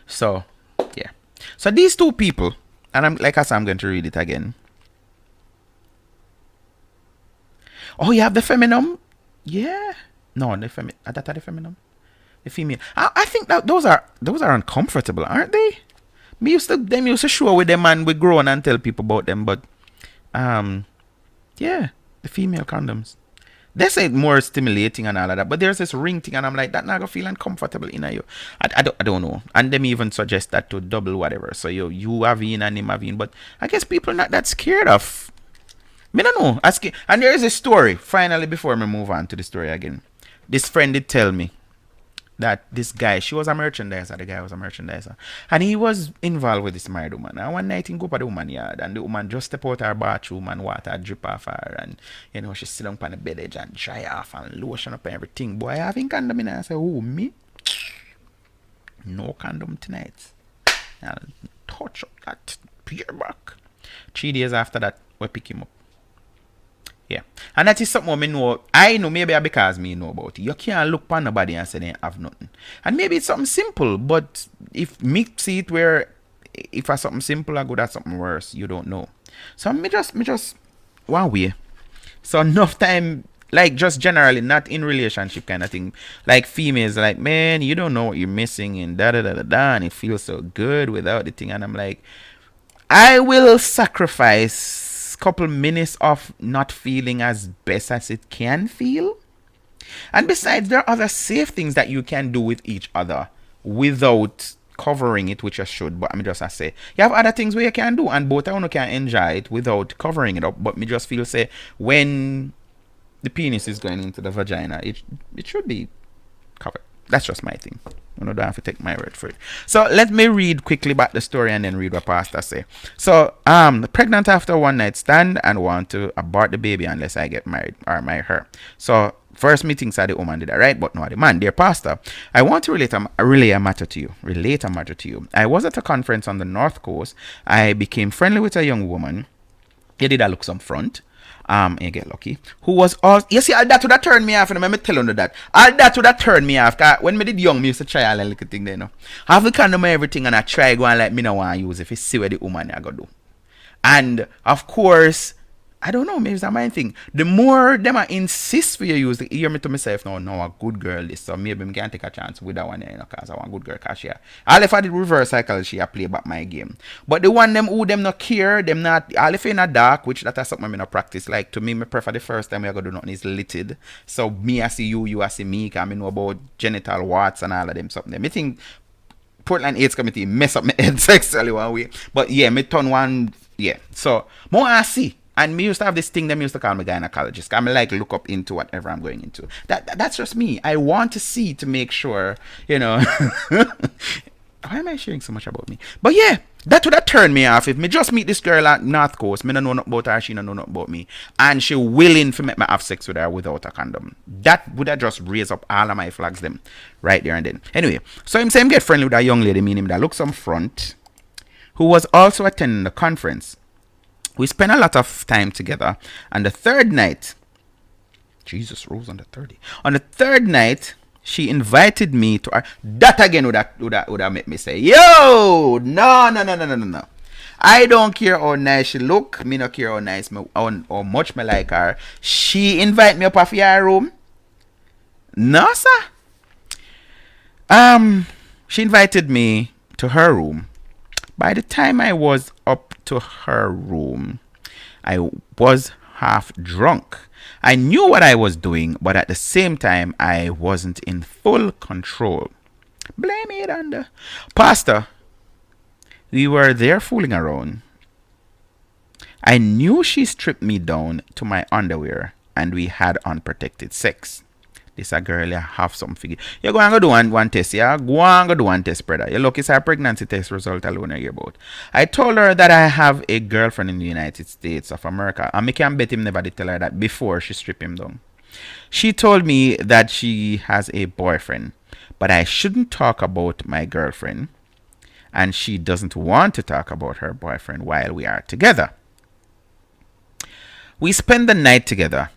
So, yeah. So these two people, and I'm going to read it again. Oh, you have the feminine? Yeah. No, the feminine. That are the feminine. The female. I think that those are uncomfortable, aren't they? Them used to show with them and we grown and tell people about them, but yeah, the female condoms. They say more stimulating and all of that, but there's this ring thing and I'm like, that not gonna feel uncomfortable in you. I don't know. And them even suggest that to double whatever. So you have in and him have in, but I guess people are not that scared of. Me don't know. And there is a story, finally, before me move on to the story again. This friend did tell me that this guy, she was a merchandiser, the guy was a merchandiser, and he was involved with this married woman. And one night he go up at the woman yard, and the woman just step out her bathroom and water drip off her, and she sit down on the bed edge and dry off and lotion up and everything. Boy, I having condom in. I say, oh, me? No condom tonight. And touch up that peer back. 3 days after that, we pick him up. Yeah. And that is something I know maybe because me know about it. You can't look upon nobody and say they have nothing. And maybe it's something simple, but if me see it where if it's something simple or good at something worse, you don't know. So me just one way. So enough time, like just generally, not in relationship kind of thing. Like females like, man, you don't know what you're missing and and it feels so good without the thing. And I'm like, I will sacrifice couple minutes of not feeling as best as it can feel. And besides, there are other safe things that you can do with each other without covering it, which you should. But I say, you have other things where you can do, and both of you can enjoy it without covering it up. But me just feel say when the penis is going into the vagina, it should be covered. That's just my thing. You don't have to take my word for it. So let me read quickly back the story and then read what Pastor say. So pregnant after one night stand and want to abort the baby unless I get married or marry her. So first meetings are the woman did that right, but not the man. Dear Pastor, I want to relate a matter to you. I was at a conference on the North Coast. I became friendly with a young woman. He did a look some front. You get lucky. Who was all you see all that would have turned me off, and I'm telling you that. All that would have turned me off. Cause when me did young, me used to try all that little thing there, I have a condom everything and I try going like me no want to use if you see what the woman I go do. And of course, I don't know, maybe it's a mind thing. The more them I insist for you use, the hear me to myself now, no, a good girl this, so maybe I can take a chance with that one, because I want a good girl, cause all if I did reverse cycle, she play back my game. But the one them who them not care, them not, all if in a dark, which that is something I not practice. Like to me, I prefer the first time I go do nothing is litted. So me I see you I see me, cause I know about genital warts and all of them something. I think Portland AIDS Committee mess up my head sexually one way. But yeah, me turn one, yeah. So more I see. And me used to have this thing them used to call me gynecologist. I'm like look up into whatever I'm going into. That's just me. I want to see to make sure, Why am I sharing so much about me? But yeah, that would have turned me off if me just meet this girl at North Coast. Me don't know nothing about her, she don't know nothing about me. And she willing to make me have sex with her without a condom. That would have just raised up all of my flags them right there and then. Anyway, so him say him get friendly with a young lady, meaning that looks some front, who was also attending the conference. We spent a lot of time together. And the third night, Jesus rose on the 30th. On the third night, she invited me to her. That again would have made me say, yo, no. I don't care how nice she look. Me not care how nice how much me like her. She invite me up of her room. No, sir. She invited me to her room. By the time I was up to her room, I was half drunk. I knew what I was doing, but at the same time, I wasn't in full control. Blame it on the pastor. We were there fooling around. I knew she stripped me down to my underwear, and we had unprotected sex. This a girl, you have some figure. You go and go do one test, yeah? Go and go do one test, brother. You look, it's a pregnancy test result alone I hear about. I told her that I have a girlfriend in the United States of America, and I can bet him never did tell her that before she stripped him down. She told me that she has a boyfriend, but I shouldn't talk about my girlfriend, and she doesn't want to talk about her boyfriend while we are together. We spent the night together.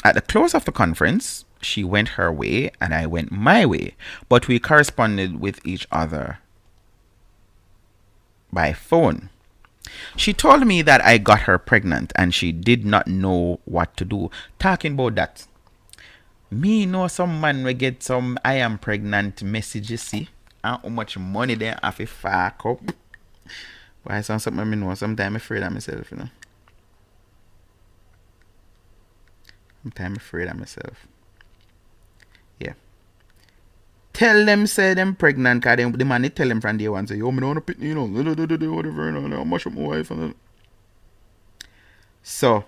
At the close of the conference, she went her way and I went my way, but we corresponded with each other by phone. She told me that I got her pregnant and she did not know what to do. Talking about that, me know some man will get some I am pregnant messages, see, and how much money they have to fuck up. Why something I know, sometimes I'm afraid of myself, you know. I'm afraid of myself. Yeah. Tell them, say them pregnant, because the man, they tell them from day one, say, yo, I don't want to pick, you know, whatever, you know, much of my wife. And so,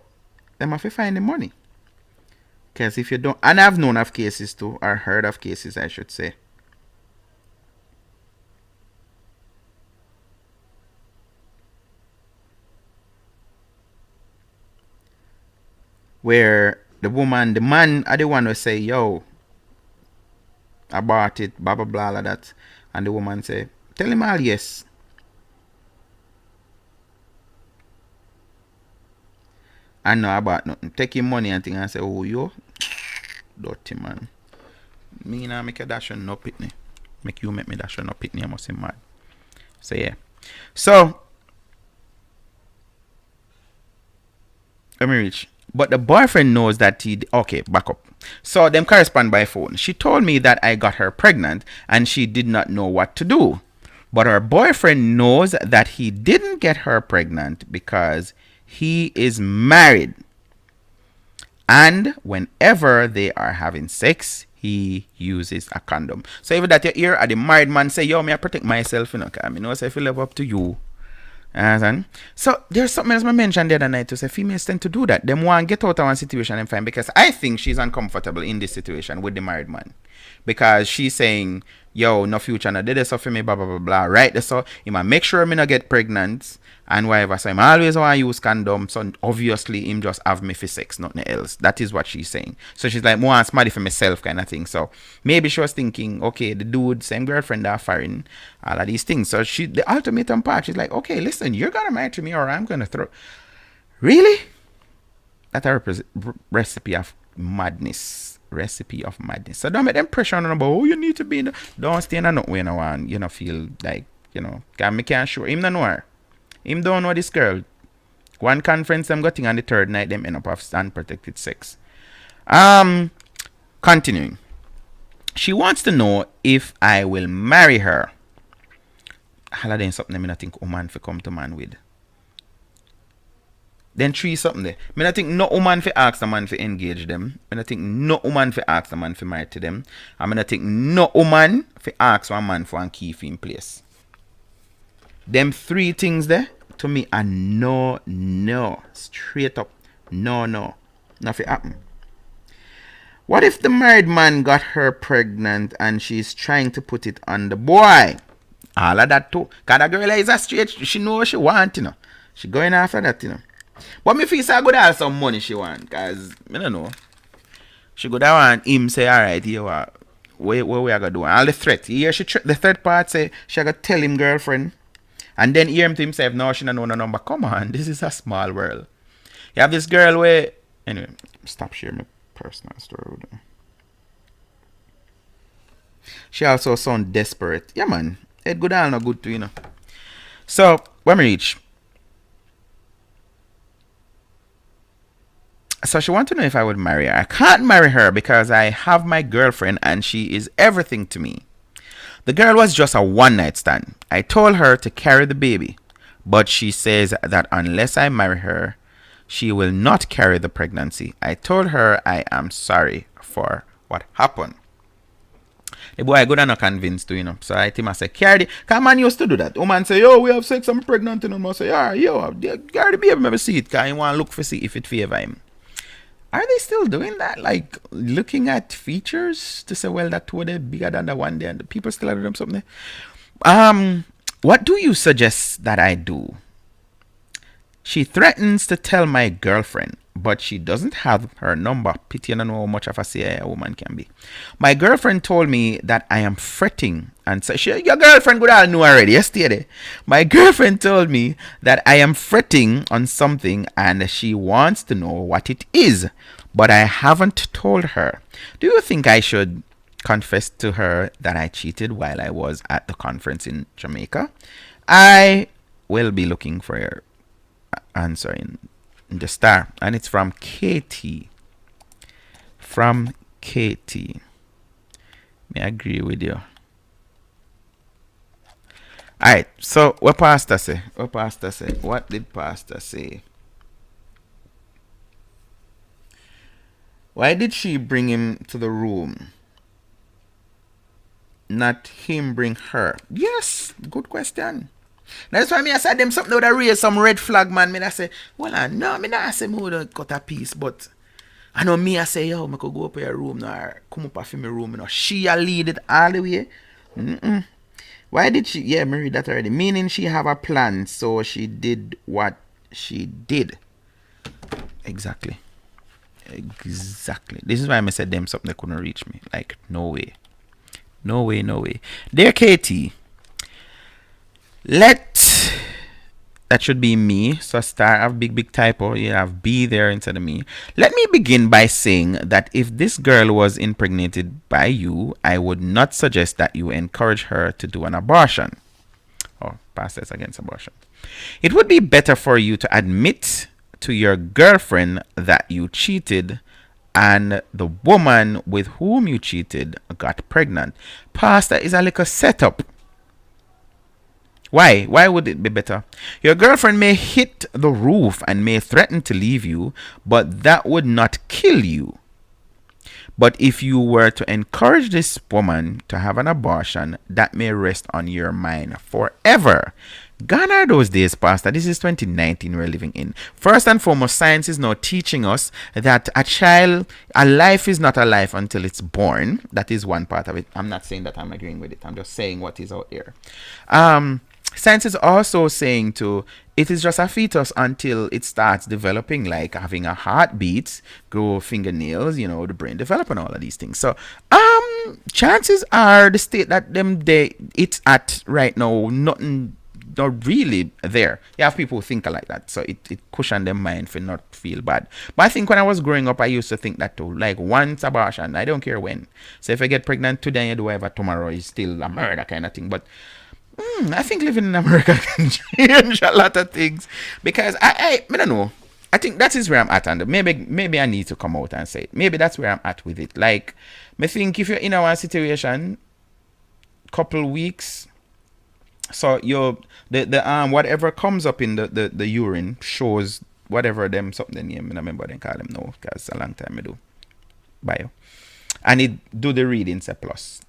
them have to find the money. Because if you don't, and I've known of cases too, or heard of cases, I should say, where the man are the one who say, yo, I bought it, blah, blah, blah, like that. And the woman say, tell him all yes. I know about nothing. Take him money and thing and say, oh, yo, dirty man. Me now make a dash on no pitney. Make you make me dash on no pitney, I must be mad. So, yeah. So, let me reach. But the boyfriend knows that okay, back up. So them correspond by phone. She told me that I got her pregnant and she did not know what to do. But her boyfriend knows that he didn't get her pregnant because he is married. And whenever they are having sex, he uses a condom. So even that you hear a the married man say, yo, me I protect myself, you know, because I know if I live up to you. So there's something else I mentioned the other night to say females tend to do that. Them want to get out of one situation and fine, because I think she's uncomfortable in this situation with the married man. Because she's saying, yo, no future, no did this for me, blah, blah, blah, blah. Right? So he might make sure me not get pregnant and whatever. So I'm always want to use condom. So obviously him just have me for sex, nothing else. That is what she's saying. So she's like, more I'm smarty for myself kind of thing. So maybe she was thinking, okay, the dude, same girlfriend are foreign, all of these things. So the ultimatum part, she's like, okay, listen, you're going to marry me or I'm going to throw. Really? That's a recipe of madness. Recipe of madness. So don't make them pressure on them about, oh, you need to be in the, don't stay in a nut way no one, you know, feel like, you know, cause me can't show him no know her. Him don't know this girl. One conference them got on the third night, them end up have unprotected sex. Continuing. She wants to know if I will marry her. Holiday something I think woman for come to man with. Then three something there. I don't think no woman for ask the man for engage them. I don't think no woman for ask the man for marry to them. I don't think no woman for ask one man for one key for in place. Them three things there, to me, are no. Straight up, no. Nothing happen. What if the married man got her pregnant and she's trying to put it on the boy? All of that too. Because the girl is a straight, she know what she want, you know. She going after that, you know. But me feel so good have some money she want. Because, I don't know. She go down and him say, alright, here what we are going to do. All the threat. Here the third part say, she got to tell him girlfriend. And then hear him to himself, no, she don't know no number. Come on, this is a small world. You have this girl where... Anyway, stop sharing my personal story with her. She also sound desperate. Yeah, man. It good and not good too, you know. So, when we reach... So she wanted to know if I would marry her. I can't marry her because I have my girlfriend and she is everything to me. The girl was just a one-night stand. I told her to carry the baby, but she says that unless I marry her, she will not carry the pregnancy. I told her I am sorry for what happened. The boy good and not convinced too, you know. So I think I say, carry the... Because man used to do that. Woman say, yo, we have sex, I'm pregnant. And I say, yeah, yo, carry the baby, maybe see it. Because he want to look for see if it favor him. Are they still doing that? Like looking at features to say, well, that two day bigger than the one day, and the people still are doing something. What do you suggest that I do? She threatens to tell my girlfriend, but she doesn't have her number. Pity, I don't know how much of a CIA a woman can be. My girlfriend told me that I am fretting, and so your girlfriend could all know already yesterday. My girlfriend told me that I am fretting on something and she wants to know what it is, but I haven't told her. Do you think I should confess to her that I cheated while I was at the conference in Jamaica? I will be looking for your answer in the star, and it's from Katie. From Katie. May I agree with you. Alright, so what pastor say? What did pastor say? Why did she bring him to the room? Not him bring her. Yes, good question. That's why I said them something that would raise some red flag, man. I say, well, no, I say I would cut a piece, but I know I say, yo, I could go up to your room now, or come up to my room, you know. She a lead it all the way. Why did she? Yeah, I read that already. Meaning she have a plan, so she did what she did. Exactly. This is why I said them something that couldn't reach me. Like, no way. Dear Katie, that should be me. So star have big typo. You have B there instead of me. Let me begin by saying that if this girl was impregnated by you, I would not suggest that you encourage her to do an abortion. Oh, pastors against abortion. It would be better for you to admit to your girlfriend that you cheated and the woman with whom you cheated got pregnant. Pastor is a little setup. Why? Why would it be better? Your girlfriend may hit the roof and may threaten to leave you, but that would not kill you. But if you were to encourage this woman to have an abortion, that may rest on your mind forever. Gone are those days, Pastor. This is 2019 we're living in. First and foremost, science is now teaching us that a life is not a life until it's born. That is one part of it. I'm not saying that I'm agreeing with it. I'm just saying what is out there. Science is also saying it is just a fetus until it starts developing, like having a heartbeat, grow fingernails, the brain develop and all of these things. So, chances are the state that it's at right now, nothing not really there. You have people who think like that, so it cushion their mind for not feel bad. But I think when I was growing up, I used to think that too. Like once abortion, I don't care when. So if I get pregnant today and you do whatever tomorrow, is still a murder kind of thing. But I think living in America can change a lot of things, because I don't know. I think that is where I'm at, and maybe I need to come out and say it. Maybe that's where I'm at with it. Like, I think if you're in our situation, couple weeks, so the whatever comes up in the urine shows whatever them something name. I remember they call them now, because a long time I do bio, and it do the reading say plus.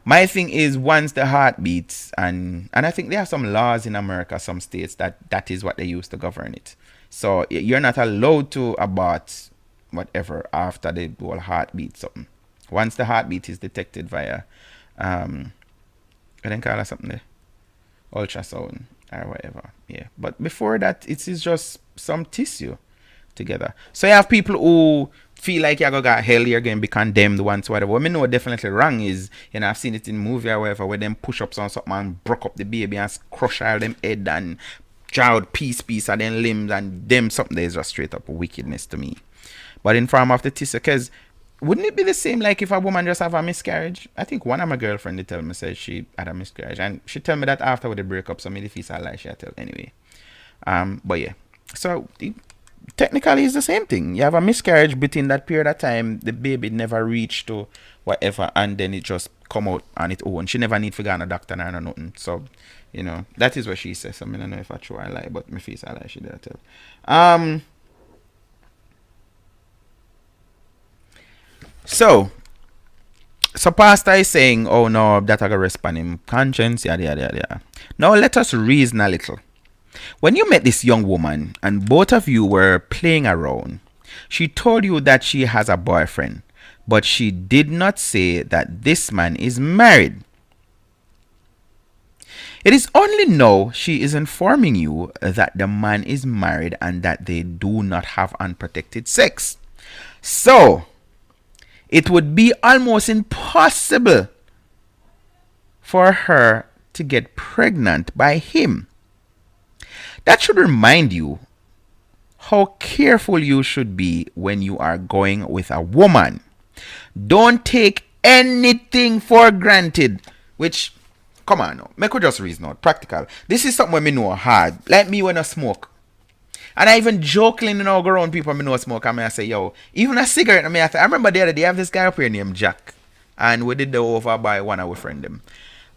My thing is, once the heart beats, and I think there are some laws in America, some states that is what they use to govern it. So you're not allowed to abort whatever after the whole heartbeat something. Once the heartbeat is detected via, I think call it something there, ultrasound or whatever. Yeah, but before that, it is just some tissue together. So you have people who feel like you're gonna hell, you're gonna be condemned once, whatever. What me know definitely wrong is, I've seen it in movie or whatever, where them push up on something and broke up the baby and crush all them head and draw out piece of them limbs, and them something that is just straight up wickedness to me. But in form of the tissue, because wouldn't it be the same like if a woman just have a miscarriage? I think one of my girlfriend tell me said she had a miscarriage, and she tell me that after with the breakup, so me the face I lie she tell anyway. But yeah, so technically it's the same thing. You have a miscarriage between that period of time, the baby never reached to whatever, and then it just come out on its own. She never need to go on a doctor or nothing. So, that is what she says. So I don't know if I true or lie, but my face I lie she did tell. So pastor is saying, oh no, that I gotta respond him conscience, yada yada yada. Now let us reason a little. When you met this young woman and both of you were playing around, she told you that she has a boyfriend, but she did not say that this man is married. It is only now she is informing you that the man is married and that they do not have unprotected sex. So, it would be almost impossible for her to get pregnant by him. That should remind you how careful you should be when you are going with a woman. Don't take anything for granted. Which, come on now, me could just reason out, practical. This is something me know hard. Like me when I smoke. And I even jokingly go around people me know smoke, and I say, yo, even a cigarette, I remember the other day I have this guy up here named Jack. And we did the over by one of our friend them.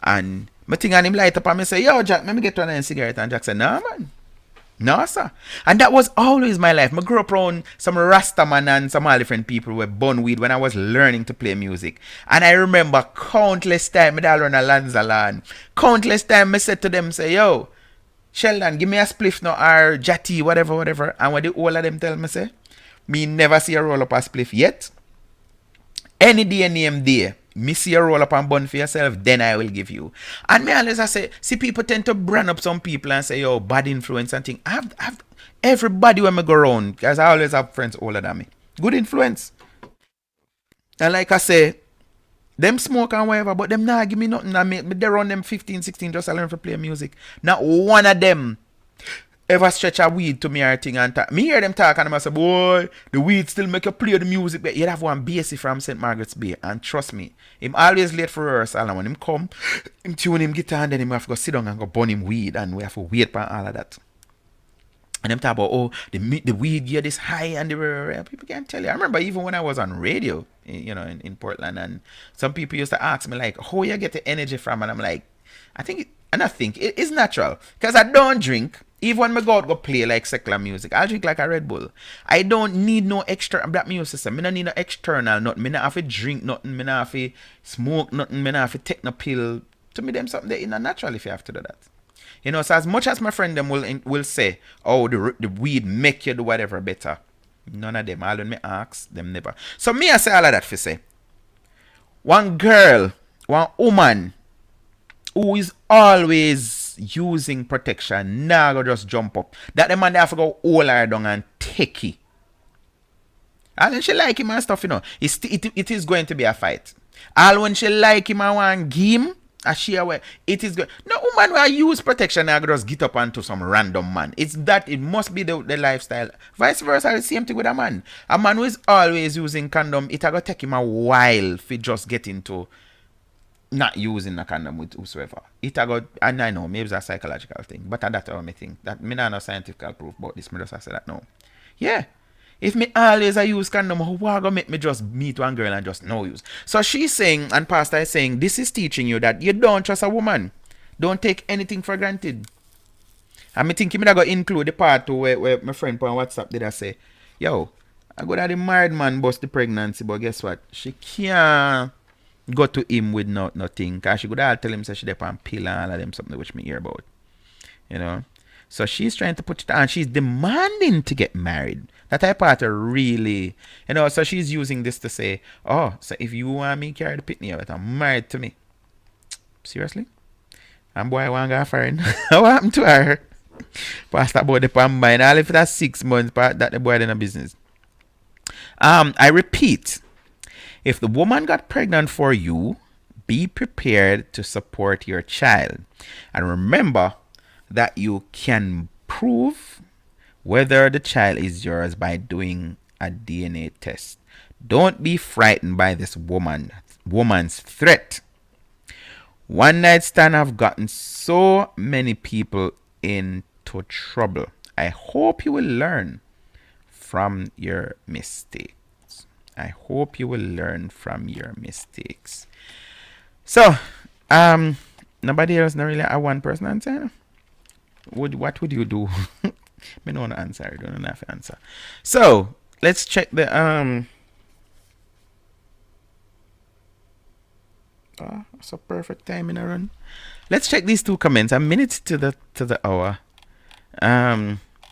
And me think on him light up and me say, yo Jack, let me get one of them cigarette. And Jack said, no man. No, sir. And that was always my life. I grew up around some Rasta man and some all different people who bun weed when I was learning to play music. And I remember countless times I run a Lanzalan. Countless times I said to them, say, yo, Sheldon, give me a spliff now, or Jati, whatever. And what the all of them tell me, say, me never see a roll up a spliff yet. Any day, name day. Me see a roll up and bun for yourself, then I will give you. And me always I say, see people tend to brand up some people and say, yo, bad influence and thing. I've everybody when me go around, because I always have friends older than me. Good influence. And like I say, them smoke and whatever, but them not give me nothing. They run them 15, 16 just to learn to play music. Not one of them ever stretch a weed to me or thing and talk. Me hear them talk and I say, boy, the weed still make you play the music. But you'd have one bassy from St. Margaret's Bay. And trust me, him always late for rehearsal. And when him come, him tune him guitar and then him have to go sit down and go burn him weed. And we have to wait for all of that. And them talk about, oh, the weed gear this high and the people can't tell you. I remember even when I was on radio, in Portland, and some people used to ask me like, how you get the energy from? And I'm like, I think it is natural. Because I don't drink. Even when I go out go play like secular music, I'll drink like a Red Bull. I don't need no extra black music system. I don't need no external nothing. I don't have to drink nothing. I don't have to smoke nothing. I don't have to take no pill. To me, them something that is not natural if you have to do that. So as much as my friend them will say, oh, the weed make you do whatever better. None of them. All when me ask, them never. So me I say all of that for say. One girl, one woman who is always using protection, now go just jump up. That the man they have to go hold her down and take it. And then she like him and stuff, it is going to be a fight. All when she like him and want give him, she aware it is good. No woman will use protection and just get up onto some random man. It must be the lifestyle. Vice versa, the same thing with a man. A man who is always using condom, it will take him a while to just get into not using a condom with whosoever. And I know maybe it's a psychological thing, but that's what I think. That me not no scientific proof about this. Me just say that no. Yeah. If me always I use condom, why gonna make me just meet one girl and just no use? So she's saying, and Pastor is saying, this is teaching you that you don't trust a woman. Don't take anything for granted. And me think me not gonna include the part where my friend on WhatsApp did I say, yo, I go to the married man bust the pregnancy, but guess what? She can't go to him with nothing. Because she could all tell him say she dep on pill and all of them something which me hear about. So she's trying to put it on. She's demanding to get married. That type part really, so she's using this to say, oh, so if you want me carry the pitney out, I'm married to me. Seriously? And boy, I want to go foreign. What happened to her? Pastor about the pambine. All if that's 6 months, that the boy in a business. I repeat, if the woman got pregnant for you, be prepared to support your child. And remember that you can prove whether the child is yours by doing a DNA test. Don't be frightened by this woman's threat. One night stand have gotten so many people into trouble. I hope you will learn from your mistakes. I hope you will learn from your mistakes. So, nobody else not really a one person answer. What would you do? Me don't answer. I don't have to answer. So let's check the it's a perfect time in a run. Let's check these two comments. A minute to the hour.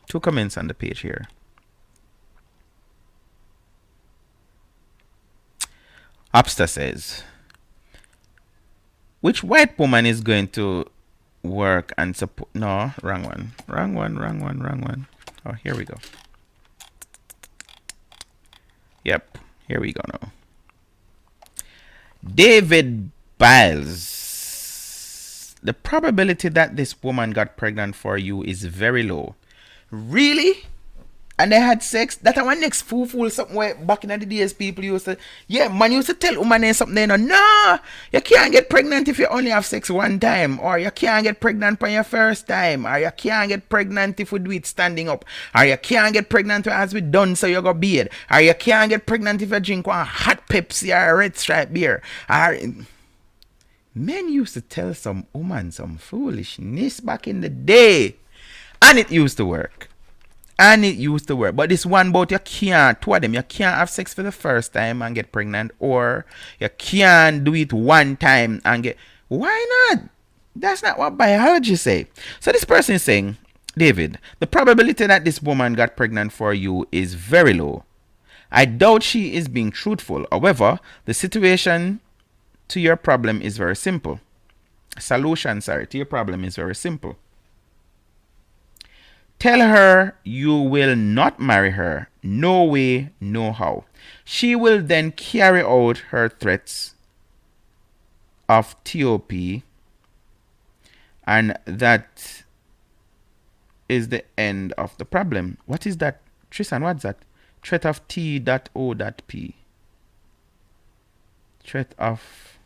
Two comments on the page here. Upster says, which white woman is going to work and support? No, wrong one. Oh, here we go. Yep, here we go now. David Biles, the probability that this woman got pregnant for you is very low. Really? And they had sex? That one next fool something where back in the days people used to, man used to tell woman something, no, you can't get pregnant if you only have sex one time, or you can't get pregnant on your first time, or you can't get pregnant if we do it standing up, or you can't get pregnant as we done so you go beard, or you can't get pregnant if you drink one hot Pepsi or a Red Stripe beer. Men used to tell some woman some foolishness back in the day, and it used to work. But this one about you can't, two of them, you can't have sex for the first time and get pregnant, or you can't do it one time and get, why not? That's not what biology say. So this person is saying, David, the probability that this woman got pregnant for you is very low. I doubt she is being truthful. However, the solution to your problem is very simple. Tell her you will not marry her. No way, no how. She will then carry out her threats of TOP, and that is the end of the problem. What is that? Tristan, what's that? Threat of T.O.P. Threat of...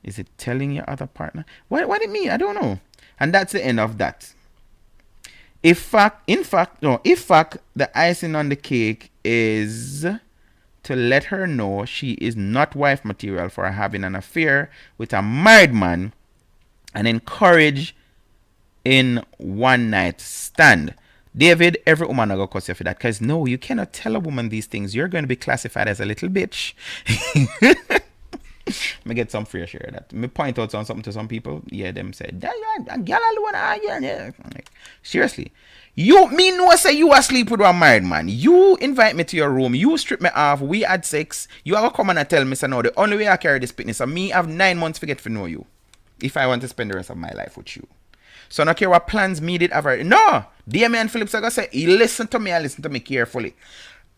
Is it telling your other partner? What it mean? I don't know. And that's the end of that. In fact, the icing on the cake is to let her know she is not wife material for having an affair with a married man and encourage in one night stand. David, every woman will go cuss you for that, because no, you cannot tell a woman these things. You're going to be classified as a little bitch. Me get some free share that. Me point out something to some people. Yeah, them said, girl alone. Like, seriously. You me know say you asleep with one married man. You invite me to your room. You strip me off. We had sex. You ever come and tell me, say no, the only way I carry this business, and me have 9 months to get to know you. If I want to spend the rest of my life with you. So I don't care what plans me did ever. No! Damien Phillips are going to say, he listen to me carefully.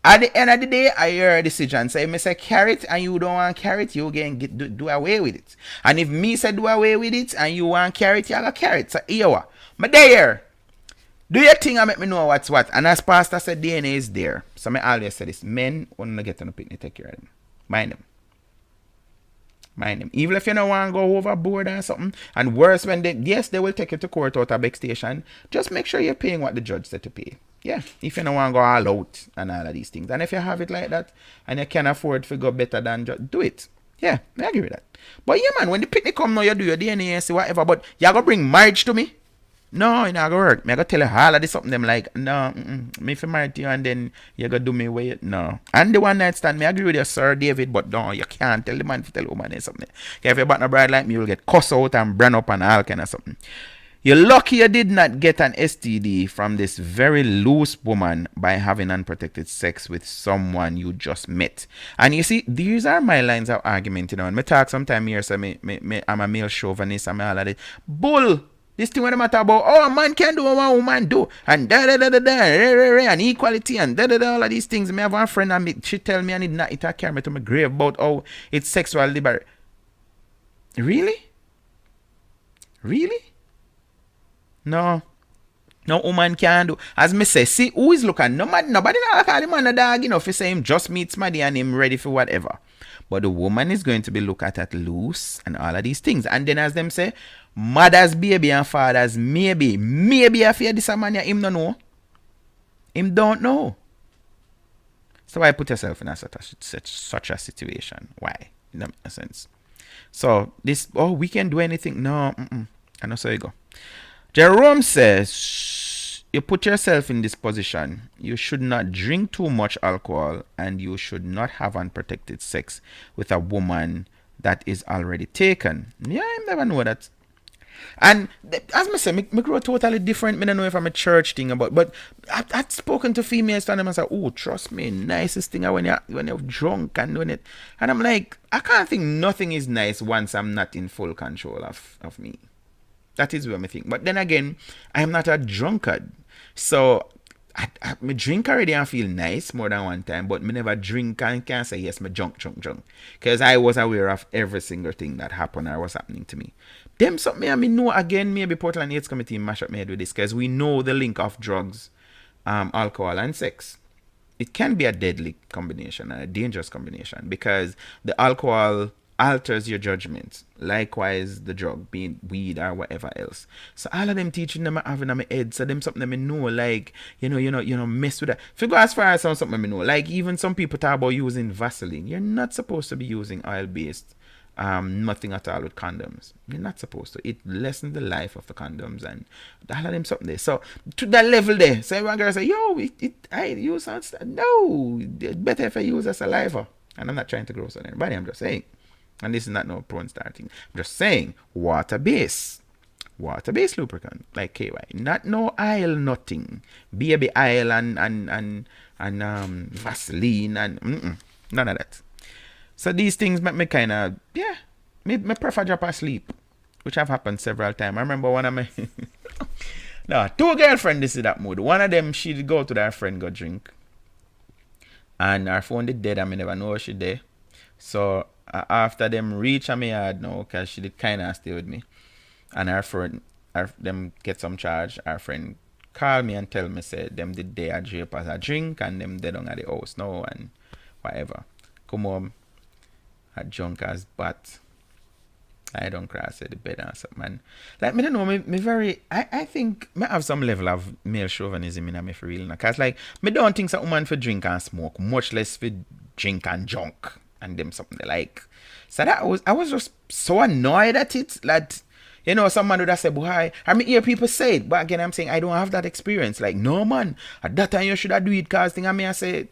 At the end of the day, I hear a decision. Say, me say carry it and you don't want to carry it, you can do away with it. And if me say do away with it and you want to carry it, you gotta carry it. So here what? Me there. Do your thing and make me know what's what. And as Pastor said, DNA is there. So I always say this. Men want to get on the picnic, take care of them. Mind them. Even if you don't want to go overboard or something. And worse, when they will take you to court out of back station. Just make sure you're paying what the judge said to pay. Yeah, if you don't want to go all out and all of these things. And if you have it like that and you can afford to go better than just do it. Yeah, I agree with that. But yeah, man, when the picnic come now, you do your DNA and see whatever. But you going to bring marriage to me? No, it's not going to work. Me going to tell you all of this something. Them like, no, me if you marry to you and then you going to do me way. No. And the one night stand, me agree with you, Sir David. But no, you can't tell the man to tell the woman something. If you're about a bride like me, you'll get cussed out and brand up and all kind of something. You're lucky you did not get an STD from this very loose woman by having unprotected sex with someone you just met. And you see, these are my lines of argument, you know. And me talk sometime here, so I'm a male chauvinist and all of this. Bull! This thing when they matter about, oh, a man can do what a woman do, and and equality, and all of these things. Me have one friend, and she tell me I need not to carry me to my grave about how it's sexual liberty. Really? Really? No. No woman can do. As me say, see, who is looking? Nobody not call him a dog, if you say him just meets somebody and him ready for whatever. But the woman is going to be looked at loose and all of these things. And then as them say, mother's baby and father's maybe I fear this man, him don't know. Him don't know. So why put yourself in such a situation? Why? It doesn't make sense. So this, we can do anything. No, I know so you go. Jerome says, you put yourself in this position. You should not drink too much alcohol and you should not have unprotected sex with a woman that is already taken. Yeah, I never know that. And as I say, me grow totally different. I don't know if I'm a church thing about, but I've spoken to females and them say, oh, trust me, nicest thing when you're drunk and doing it. And I'm like, I can't think nothing is nice once I'm not in full control of me. That is what I think. But then again, I am not a drunkard. So I drink already and feel nice more than one time, but me never drink and can't say yes, me drunk. Because I was aware of every single thing that happened or was happening to me. Them something I know again, maybe Portland AIDS Committee mash up my head with this, because we know the link of drugs, alcohol and sex. It can be a deadly combination, a dangerous combination, because the alcohol alters your judgment. Likewise, the drug, being weed or whatever else. So all of them teaching them having on my head. So them something them know, like, mess with that. If you go as far as something I know, like even some people talk about using Vaseline. You're not supposed to be using oil-based nothing at all with condoms. You're not supposed to. It lessens the life of the condoms and all of them something there. So to that level there, so one girl say, yo, I use that. No, it's better if I use a saliva. And I'm not trying to gross on anybody, I'm just saying. And this is not no porn starting. I'm just saying, water-based lubricant, like KY. Not no oil, nothing. Baby oil and Vaseline and none of that. So these things make me kind of, me prefer drop asleep, which have happened several times. I remember one of my, two girlfriends, this is that mood. One of them, she'd go to their friend, go drink. And her phone did dead, and I never know she there. So after them reach a me yard now, because she did kind of stay with me. And her friend, them get some charge, our friend call me and tell me, say, them did they a drape as a drink, and them they don't at the house now, and whatever. Come home. A drunk as bat. I don't cross the bed and something, man. Like, me don't know, me very, I think me have some level of male chauvinism in me for real. Because, like, me don't think a woman for drink and smoke, much less for drink and junk and them something they like. So I was just so annoyed at it that, someone would have said, boy, I mean, hear people say it, but again, I'm saying I don't have that experience. Like, no, man, at that time you should have do it, cause thing, I say,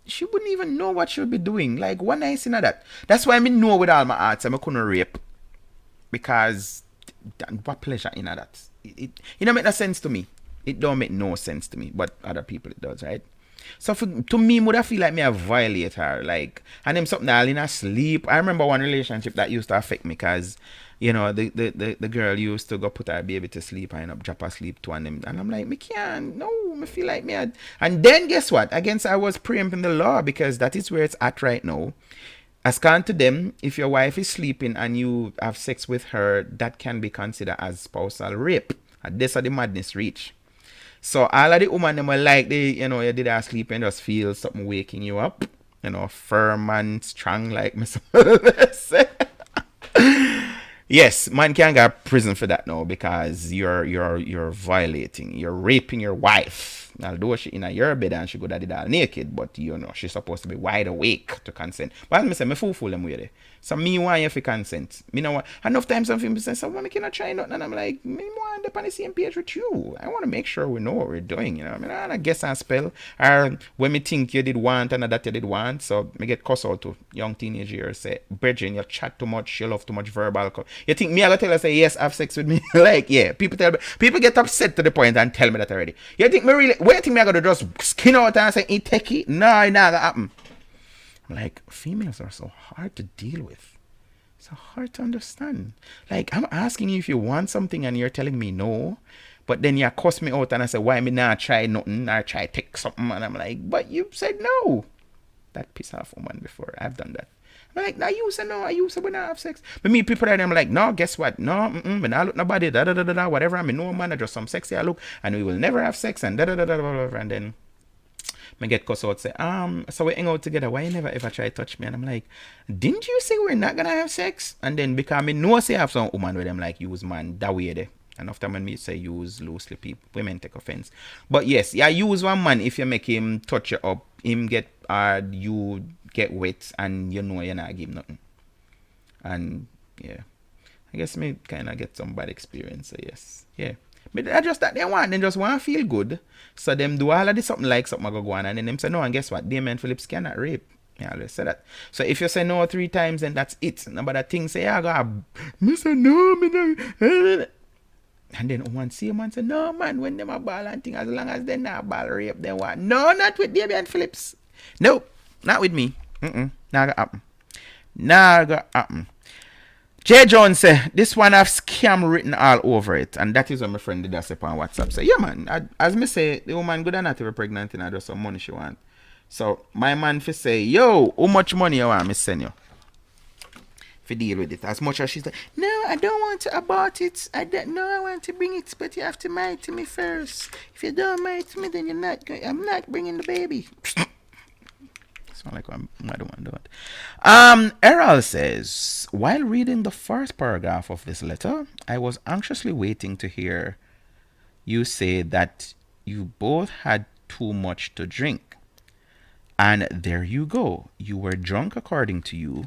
she wouldn't even know what she would be doing. Like, what nice in that. That's why I know with all my arts, I couldn't rape. Because, what pleasure in that. It don't make no sense to me. It don't make no sense to me. But other people it does, right? So, to me, would I feel like me a violate her. Like, and them something all in her sleep. I remember one relationship that used to affect me because, the girl used to go put her baby to sleep and drop her sleep to and I'm like, me can't, no, me feel like me. And then guess what? Against I was preempting the law because that is where it's at right now. As can to them, if your wife is sleeping and you have sex with her, that can be considered as spousal rape. And this are the madness reach. So all of the women them were like you did her sleep and just feel something waking you up. Firm and strong like me say. Yes, man can go to prison for that now because you're violating, you're raping your wife. Although she in your bed and she go that all naked, but she's supposed to be wide awake to consent. But as I say, me fool them with it. So me want you for consent. Me know what enough times some people say, so me cannot try nothing, and I'm like, me want to be on the same page with you. I want to make sure we know what we're doing, I guess I spell or when me think you did want and that you did want, so me get cuss out to young teenage years say, Bridget, you chat too much, you love too much verbal. You think me I gotta tell her say yes, have sex with me? Like, yeah, people get upset to the point and tell me that already. You think me really where you think me I gotta just skin out and say eat techie? No, it not gonna happen. Like, females are so hard to deal with. It's hard to understand. Like, I'm asking you if you want something and you're telling me no. But then you cuss me out and I say, why me not try nothing or try take something? And I'm like, but you said no. That piss off woman before. I've done that. I'm like, nah, you say no. I used to when I have sex. But me people that I'm like, no, guess what? No, when I look nobody, da da da da da, whatever. I mean, no man, I just some sexy I look, and we will never have sex, and da da da da da. And then me get cuss out say, so we hang out together. Why you never ever try to touch me? And I'm like, didn't you say we're not gonna have sex? And then because me know say I have some woman with them like use man that way there. And after when me say use loosely, people women take offense. But yes, yeah, use one man if you make him touch you up, him get hard, you get wet, and you know you're not give nothing. And yeah, I guess me kind of get some bad experience. So yes, yeah. But I just that they just want to feel good. So them do all of this something like something go on, and then them say no, and guess what? Damien Phillips cannot rape. I always say that. So if you say no 3 times, then that's it. Nobody thing say I got me say no, me no. And then one see a man say, no man, when them a ball and thing, as long as they not ball rape, they want. No, not with Damien Phillips. No, not with me. Not gonna happen. Not gonna happen. Jay Jones say, this one have scam written all over it. And that is what my friend did that on WhatsApp. Say, yeah man, as me say, the woman good and not even pregnant and just some money she want. So my man fi say, yo, how much money you want me send you? To deal with it. As much as she's like, no, I don't want to abort it. I want to bring it, but you have to marry to me first. If you don't marry to me, then you're not going. I'm not bringing the baby. Sound like I don't want to do it. Errol says, while reading the first paragraph of this letter, I was anxiously waiting to hear you say that you both had too much to drink. And there you go. You were drunk according to you.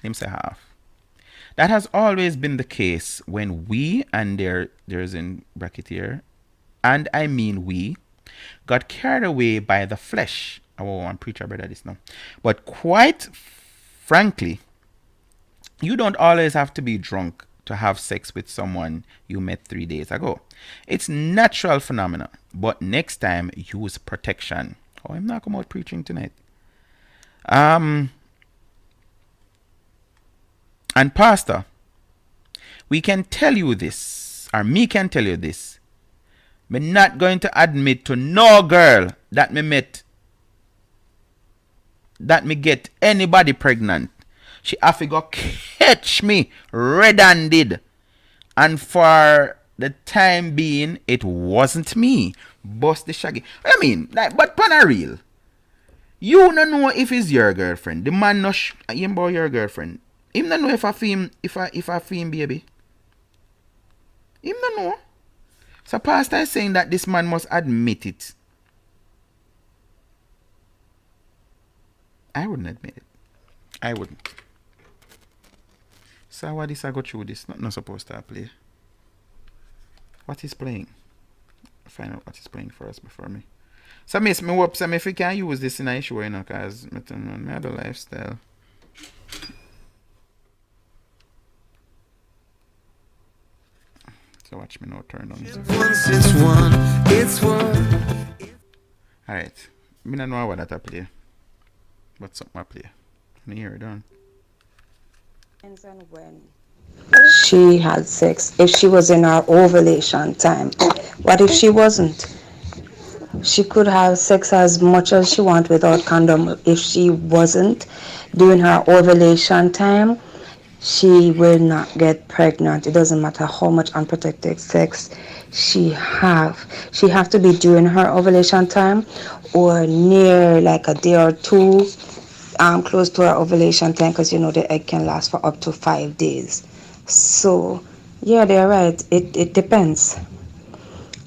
Him say half. That has always been the case when we, and there's in bracket here, and I mean we, got carried away by the flesh. Oh, I'm preacher brother this now. But quite frankly, you don't always have to be drunk to have sex with someone you met 3 days ago. It's natural phenomena, but next time use protection. Oh, I'm not coming out preaching tonight. And pastor, we can tell you this, or me can tell you this. Me not going to admit to no girl that me met, that me get anybody pregnant. She have to go catch me red-handed. And for the time being, it wasn't me. Bust the shaggy. I mean, like, but pan real. You don't know if it's your girlfriend. The man no him about your girlfriend. Him don't know if I film baby. Him don't know. So pastor is saying that this man must admit it. I wouldn't admit it. I wouldn't. So what is I go through this? Not supposed to play. What is playing? Find out what is playing for us before me. So miss me hope if we can use this in a show, you know, cause I have a lifestyle. So watch me now turn on this. It's one. Alright. I don't know what that I play. But something I play. Let me hear it on. Depends on when she had sex. If she was in her ovulation time. What if she wasn't? She could have sex as much as she wants without condom. If she wasn't during her ovulation time, she will not get pregnant. It doesn't matter how much unprotected sex she have. She have to be during her ovulation time or near like a day or two close to her ovulation time, because you know the egg can last for up to 5 days. So yeah, they're right. It depends.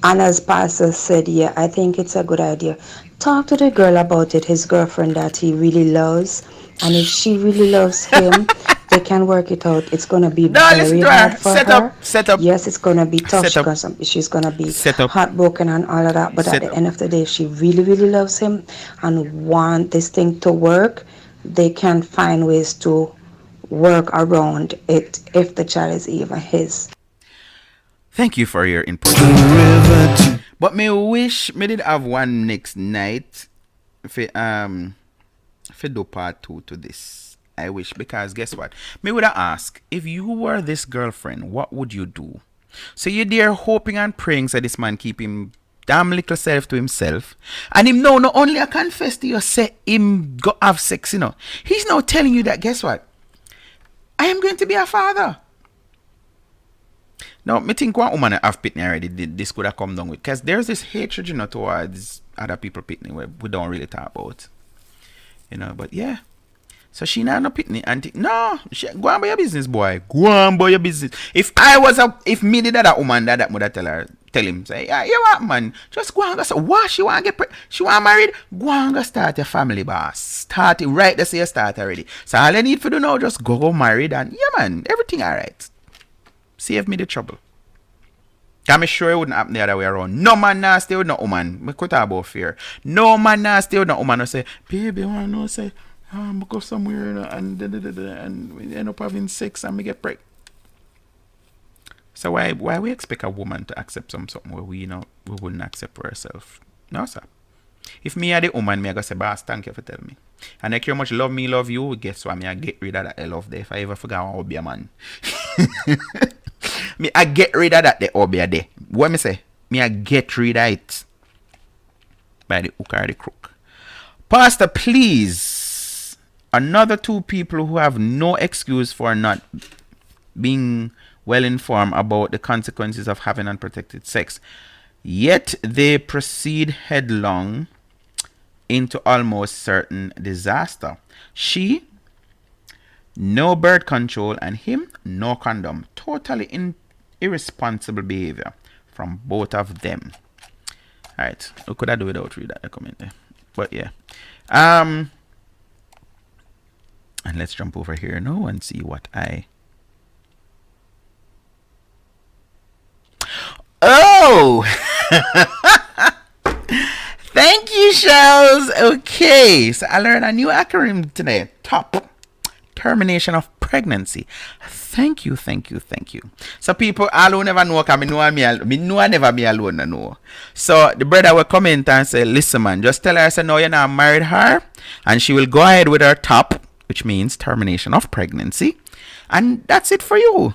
And as Pastor said, yeah, I think it's a good idea. Talk to the girl about it, his girlfriend that he really loves. And if she really loves him, they can work it out. It's going to be very hard for her. Set up. Yes, it's going to be tough. She's going to be heartbroken and all of that. But at the end of the day, if she really, really loves him and want this thing to work, they can find ways to work around it if the child is even his. Thank you for your input. But me wish me did have one next night for do part 2 to this. I wish, because guess what? Me would have asked, if you were this girlfriend, what would you do? So you're there hoping and praying that this man keep him damn little self to himself. And him now not only I confess to you, say him go have sex, you know. He's now telling you that, guess what? I am going to be a father. Now, me think one woman have pitney already, this could have come down with. Because there's this hatred, you know, towards other people pitney where we don't really talk about. You know, but yeah. So she not no pitney and no, go on by your business, boy. Go on by your business. If me did that woman that would tell him, say, yeah, you what man? Just go and go say, what she want she want married? Go and go start your family, boss. Start it right there, say you start already. So all you need to do now, just go married and yeah man, everything alright. Save me the trouble. I'm sure it wouldn't happen the other way around. No man now stay with no woman. Me could talk about fear. No man now stay with no woman who say, baby, I want to know, say, go somewhere and we end up having sex and we get pregnant. So why we expect a woman to accept something where we wouldn't accept for ourselves? No, sir. If me are the woman, me I go say, boss, thank you for telling me. And like you much love me, love you, guess what? Me I get rid of that love there. If I ever forget I will be a man. Me I get rid of that there, be a day. What me say? Me I get rid of it. By the hook or the crook. Pastor, please. Another two people who have no excuse for not being well informed about the consequences of having unprotected sex. Yet they proceed headlong into almost certain disaster. She, no birth control, and him, no condom. Totally irresponsible behavior from both of them. Alright, what could I do without reading that comment there? But yeah. And let's jump over here now and see what I... Oh! Thank you, Shells. Okay, so I learned a new acronym today. TOP. Termination of pregnancy. Thank you. So people all who never know, because me know I never be alone, no. So the brother will comment and say, listen man, just tell her, say no, you're not married her, and she will go ahead with her TOP, which means termination of pregnancy, and that's it for you.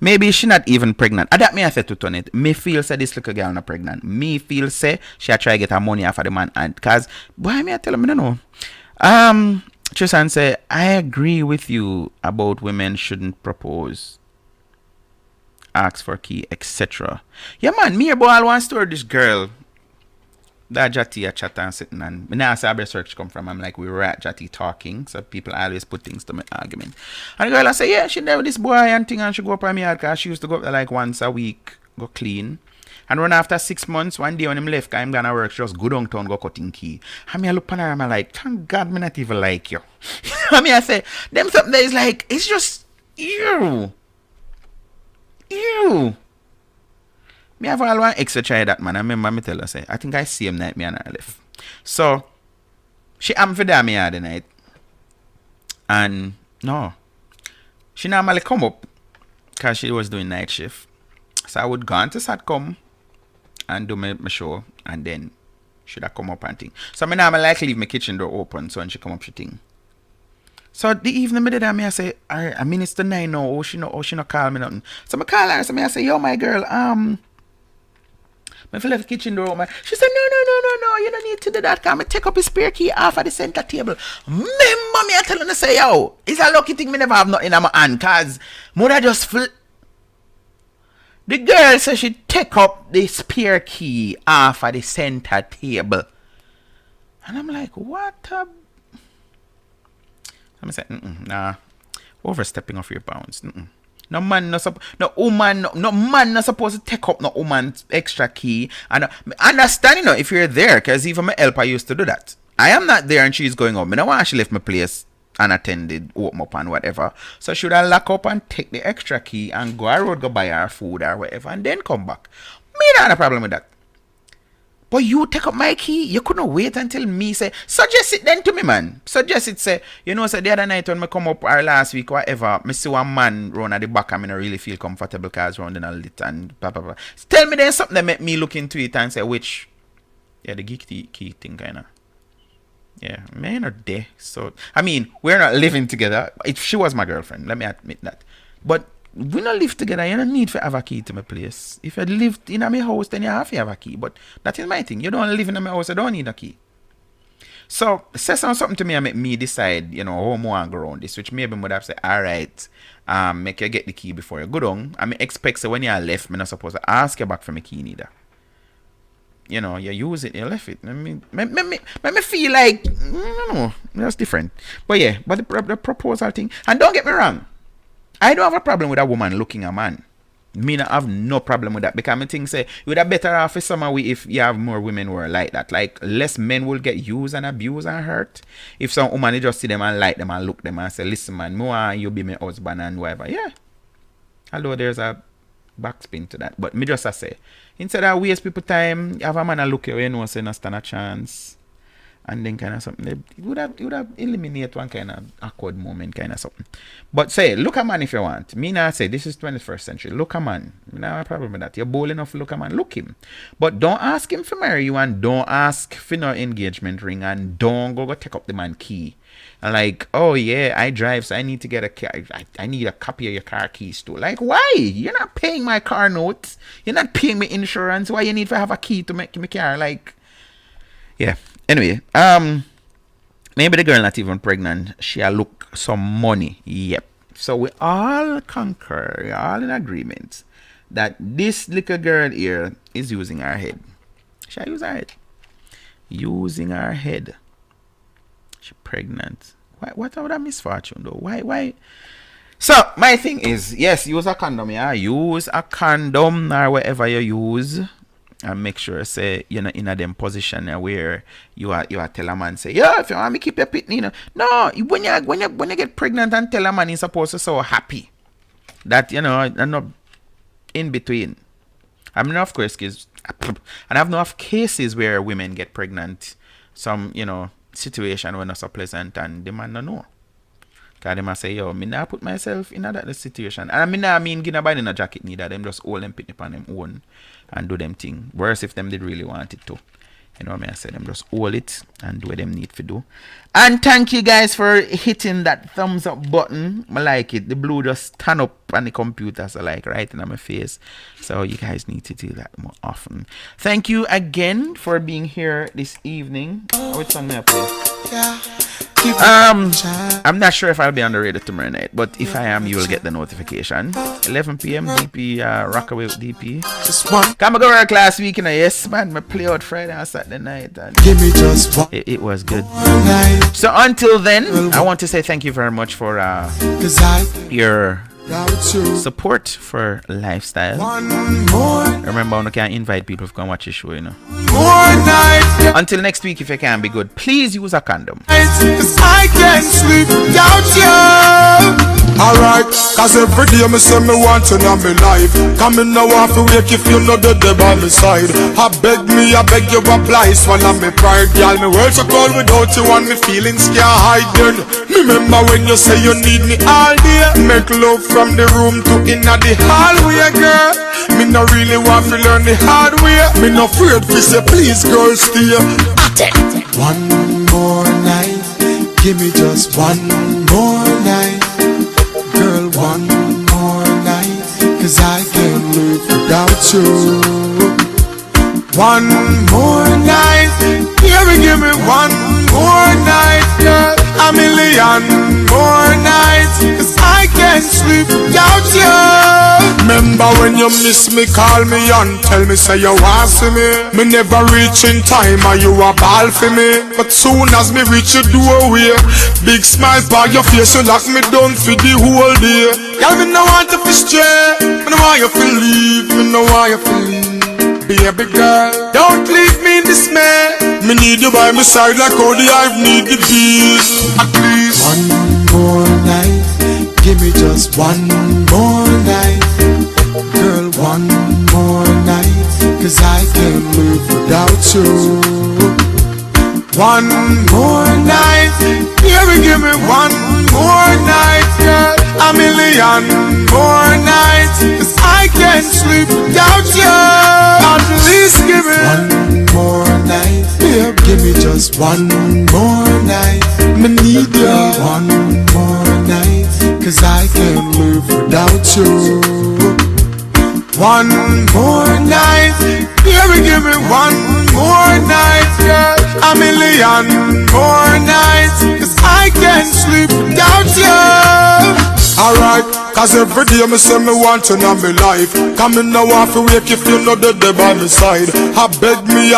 Maybe she not even pregnant. That me I say to turn it. Me feel say this little girl not pregnant. Me feel say she a try get her money off of the man, and cause why me I tell him I don't know. Tristan say, I agree with you about women shouldn't propose, ask for key, etc. Yeah man, me about one story this girl that Jati a chat and sitting, and me now say where search come from. I'm like, we were at Jati talking, so people always put things to my argument. And the girl I say, yeah, she never this boy and thing, and she go up on me yard because she used to go up there like once a week, go clean. And run after 6 months, one day when him left, I'm gonna work, she just go downtown, go cutting key. And me I look at her, I'm like, thank God me not even like you. I mean, I say, them something that is like, it's just, ew. Me have all one extra try that, man. I remember me tell her, say, I think I see him night, me and her left. So, she am for that me the night. And, no. She normally come up, because she was doing night shift. So I would go on to Satcom and do my show, and then should I come up and thing. So I normally like leave my kitchen door open, so when she come up she thing. So the evening me did that, me I say, I mean it's the 9 now, she no call me nothing. So I call her, so I say, yo my girl, I feel like the kitchen door open. She said, no, you don't need to do that, because I take up his spare key off of the center table. Remember me I tell her, say, yo, it's a lucky thing me never have nothing in my hand, because mother just the girl said she take up the spare key off of the center table. And I'm like, what a... I'm saying, nah, overstepping off your bounds. No man, no woman, no man not supposed to take up no woman's extra key. And understand, you know, if you're there, because even my helper used to do that. I am not there and she's going up. I don't want she left my place unattended, open up and whatever. So should I lock up and take the extra key and go road, go buy her food or whatever, and then come back? Me not have a problem with that. But you take up my key, you couldn't wait until me say, suggest it then to me, man. Suggest it, say, you know, say the other night when I come up or last week, whatever, I see one man run at the back and I don't really feel comfortable because round in a lit and blah, blah, blah. Tell me then something that make me look into it and say, which, yeah, the geek key thing kind of. Yeah, men are there. So I mean, we're not living together. If she was my girlfriend, let me admit that. But we not live together. You don't need to have a key to my place. If you lived in my house, then you have to have a key. But that is my thing. You don't live in my house, I don't need a key. So say something to me and make me decide, you know, how more I go around this, which maybe would have said, all right, make you get the key before you go down. I mean, expect so when you are left, I'm not supposed to ask you back for my key neither. You know, you use it, you left it. I mean, me feel like, I don't know, that's different. But yeah, but the proposal thing, and don't get me wrong, I don't have a problem with a woman looking a man. Me not have no problem with that, because I think say you would have better off with some way if you have more women who are like that. Like less men will get used and abused and hurt. If some woman, you just see them and like them and look them and say, listen man, more you be my husband and whatever. Yeah. Although there's a backspin to that. But me just say, instead of waste people time, have a man a look at you know say not stand a chance. And then kind of something, it would have eliminate one kind of awkward moment, kind of something. But say, look a man if you want. Me now say, this is 21st century. Look a man. You don't have a problem with that. You're bold enough to look a man. Look him. But don't ask him to marry you, and don't ask for no engagement ring, and don't go take up the man key. And like, oh yeah, I drive, so I need to get a car. I need a copy of your car keys too. Like, why? You're not paying my car notes. You're not paying me insurance. Why you need to have a key to make my car? Like, yeah. Anyway, maybe the girl not even pregnant. She'll look some money. Yep. So we all concur, we're all in agreement that this little girl here is using her head. She'll use her head. Using her head. She's pregnant. Why? What about that misfortune though? Why? So my thing is, yes, use a condom. Yeah, use a condom or whatever you use. And make sure say you're not in a them position where you are tell a man say, yeah, if you want me keep your pitney, you know. No, when you get pregnant and tell a man he's supposed to so happy that you know and not in between. I mean, of course, and I have enough cases where women get pregnant, some you know situation when not so pleasant and the man don't know. Cause they must say, yo, me not put myself in that situation. And I mean give nobody in a jacket neither. Them just hold them pitney upon them own and do them thing. Worse if them did really want it to. You know what I mean? I say them just hold it and do what them need to do. And thank you guys for hitting that thumbs up button. I like it. The blue just stand up on the computer, so like right in my face. So you guys need to do that more often. Thank you again for being here this evening. Which song may I play? Yeah. I'm not sure if I'll be on the radio tomorrow night, but if I am, you will get the notification. 11 p.m. DP, Rockaway with DP. Just one. Come go work last week, you know. Yes, man. I play out Friday and Saturday night. And give me just one. It was good. So until then, I want to say thank you very much for your support for lifestyle. Remember, I can invite people to come watch the show, you know. Until next week, if you can be good, please use a condom. Cause I can't sleep without you. Alright, cause every day me say me want you in my life. Come in now off to wake if you know the day by my side. I beg you apply, swallow me pride. Girl, me world so cold without you and me feelings can't hide then. Remember when you say you need me all day. Make love from the room to inna the hallway, girl. Me no really want to learn the hard way. Me no afraid to say please girl stay. One more night, give me just one more night. Girl, one more night, cause I can't live without you. One more night, give me one more night, girl. A million more nights, cause I can't sleep without you. Remember when you miss me, call me and tell me say you want see me. Me never reach in time and you a ball for me. But soon as me reach your doorway, big smile by your face, you lock me down for the whole day. Girl, me no want you to stray, me no want you to leave, me no want you to leave. Baby girl, don't leave me in dismay. Me need you by my side like how the hive need the bees. At least one more night, give me just one more night. Girl, one more night, cause I can't live without you. One more night, give me one more night, girl. A million more nights, cause I can't sleep without you. At least give me one more night, give me just one more live without you. One more night, baby, give me one more night, girl. A million more nights, 'cause I can't sleep without you. Alright, 'cause every day me say me want you in my life. Come in now off wake if you know that they by my side. I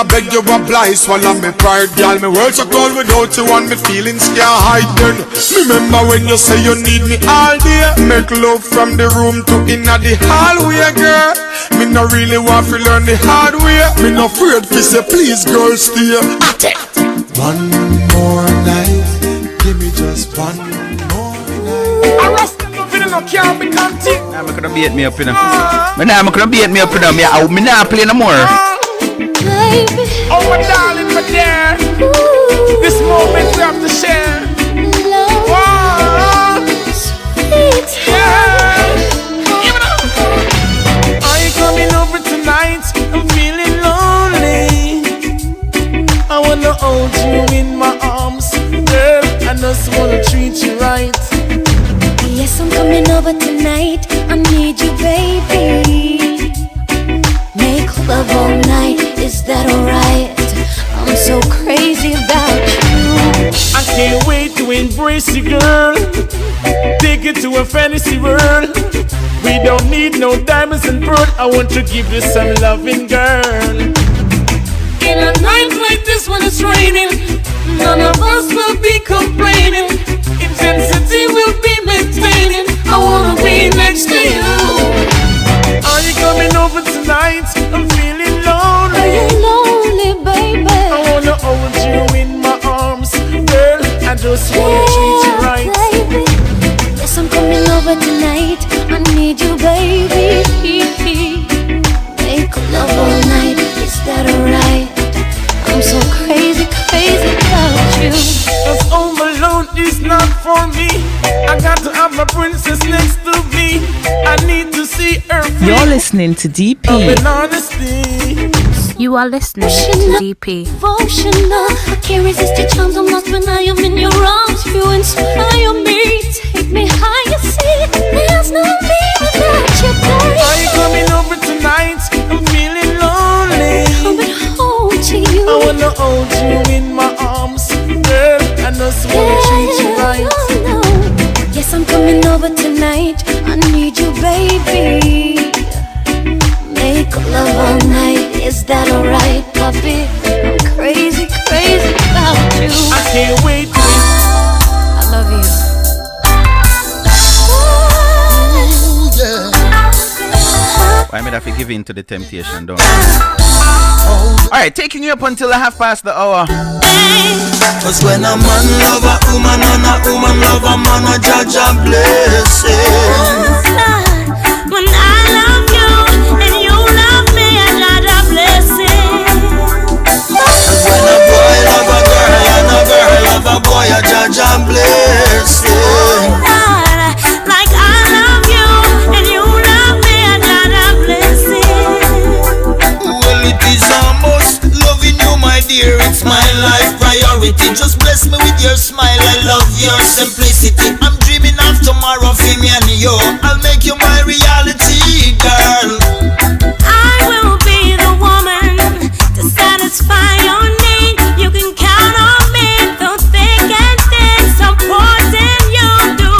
beg you oblige, swallow me pride, girl. Me world so cold without you and me feelings can't hide then. Remember when you say you need me all day. Make love from the room to inna the hallway, girl. Me no really want to learn the hard way. Me no afraid to say please, girl, stay. One more night, give me just one more night. Arrest them up in no can't become thick. Nah, me coulda beat me up, you know. Me coulda beat me up, you know. Me nah play no more. Baby. Oh my darling, my dear. This moment we have to share. Love. Wow. Sweet. Yeah. Are you coming over tonight? I'm feeling lonely. I wanna hold you in my arms, girl. I just wanna treat you right. Yes, I'm coming over tonight. I need you, baby. Make love all night. Is that alright? I'm so crazy about you. I can't wait to embrace you, girl. Take it to a fantasy world. We don't need no diamonds and pearl. I want to give you some loving, girl. In a night like this when it's raining, none of us will be complaining. Intensity will be maintaining. I wanna be next to you. Are you coming over tonight? I'm feeling lonely. Are you lonely, baby? I wanna hold you in my arms, girl. I just wanna treat you right. Baby. Yes, I'm coming over tonight. I need you, baby. Make love all night. Is that alright? I'm so crazy about you. 'Cause home alone is not for me. I got to have my princess next to me. I need to see her free. You're listening to DP. In honesty. You are listening to DP. Devotional. I can't resist your charms. I'm lost when I am in your arms. You inspire me. Take me higher, see. There's no me without you, baby. Are you coming over tonight? I'm feeling lonely. Coming home to you. I wanna hold you in my arms, girl. I just wanna treat you right. No. Yes, I'm coming over tonight. I need you, baby. Make love all night. Is that alright, puppy? I'm crazy about you. I can't wait. I love you. Why me have to give in to the temptation, don't I? Alright, taking you up until I have passed the hour. 'Cause when a man love a woman and a woman love a man, a judge a blessing. When I love you and you love me, I judge a blessing. 'Cause when a boy love a girl and a girl love a boy, a judge a blessing. Like I love you and you love me, I judge a blessing. Well, it is a must. Loving you, my dear, it's my life priority. Just bless me with your smile. I love your simplicity. I'm dreaming of tomorrow for me and you. I'll make you my reality, girl. I will be the woman to satisfy your need. You can count on me through thick and thin, supporting you, do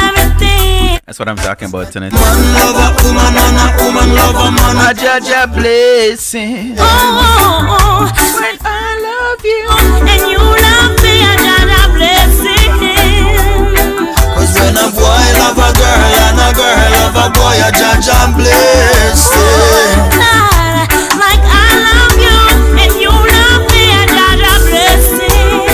everything. That's what I'm talking about tonight. Man love a woman and a woman love a man. I judge a blessing. Oh, when I love you and you love me, I judge a blessing. 'Cause when a boy love a girl and a girl love a boy, a judge a blessing. Like I love you and you love me, I judge a blessing.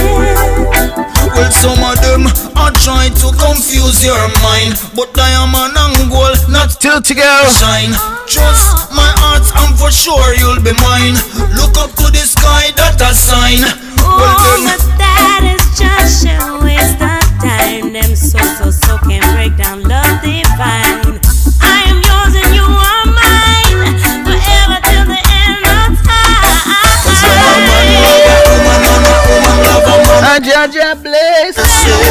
Well, some of them are trying to confuse your mind, but diamond and gold not till to go shine. Trust my heart, and for sure you'll be mine. Look up to the sky, that a sign. Well, then, but that is just a waste of time. Them so can break down love divine. I am yours and you are mine, forever till the end of time. 'cause when a man love a woman and a woman love a man, I judge a blessing.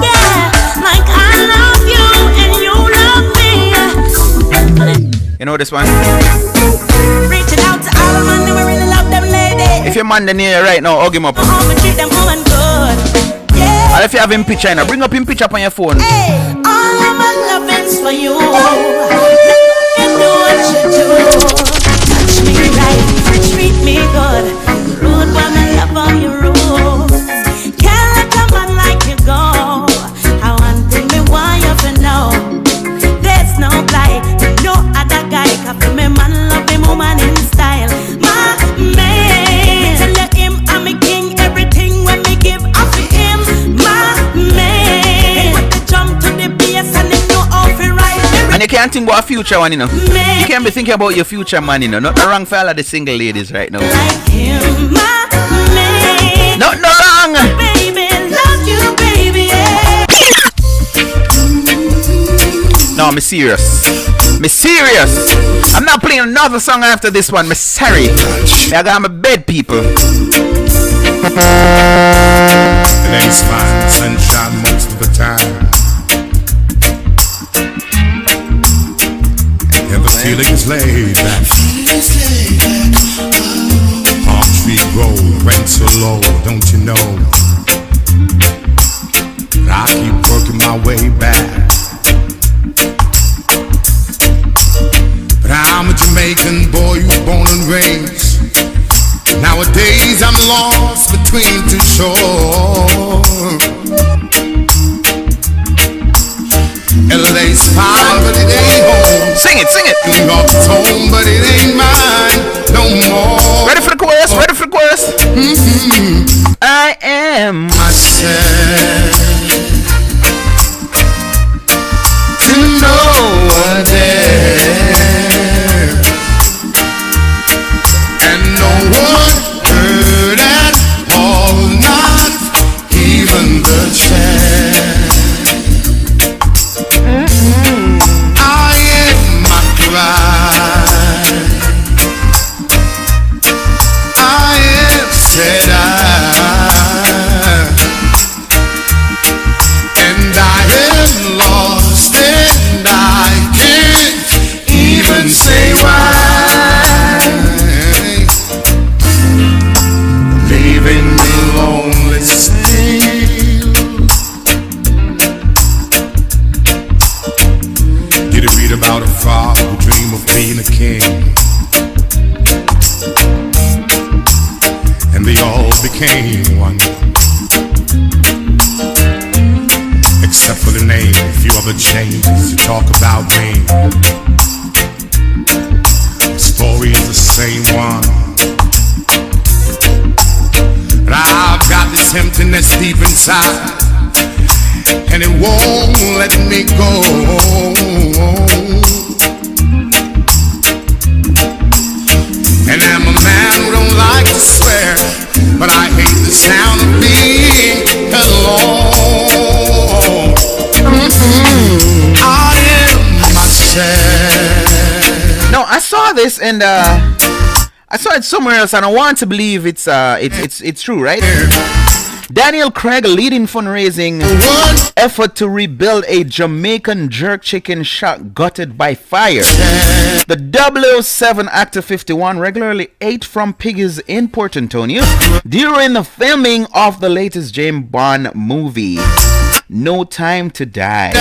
Yeah, like I love you know this one? Reaching out to all the man who really love them ladies. If your man near you right now, hug him up. Treat them woman good. Yeah. And if you have him picture, bring up him picture up on your phone. Hey, all of my loving's for you. You do what you do. Touch me right, treat me good. Rude but I love all your rules. Can't let a man like you go. I want thing me want you to know. There's no lie, no other guy can feel me man love him woman in style. My man, tell him I'm a king. Everything when me give up to him. My man, put the jump to the bass and him know how to ride. And you can't think about a future one, you know. You can't be thinking about your future man, you know. Not wrong for all of the single ladies right now. Like him, my man. Not no wrong. Baby, love you, baby. Yeah. No, me serious. Me serious. I'm not playing another song after this one. Me sorry. I got my bed, people. It ain't fine, sunshine most of the time. And the feeling is laid back. Palm tree grow, rent so low, don't you know? I keep working my way back. But I'm a Jamaican boy who's born and raised. Nowadays I'm lost between two shores. LA's fine, but it ain't home. Sing it, sing it. New York's home, but it ain't mine no more. Ready for the chorus? Ready for the chorus? Mm-hmm. I am myself to know a there, and no one heard at all, not even the chair. I am my pride. I am said and I am lost and I can't even say why. Leaving me lonely still. Did you read about a frog who dreamed of being a king? And they all became one, except for the name. A few other changes to talk about me. The story is the same one, but I've got this emptiness deep inside, and it won't let me go. And I'm a man who don't like to swear, but I hate the sound of being alone. I am myself. No, I saw this and I saw it somewhere else, and I want to believe it's true, right? Daniel Craig leading fundraising effort to rebuild a Jamaican jerk chicken shop gutted by fire. The 007 Actor 51 regularly ate from piggies in Port Antonio during the filming of the latest James Bond movie, No Time to Die.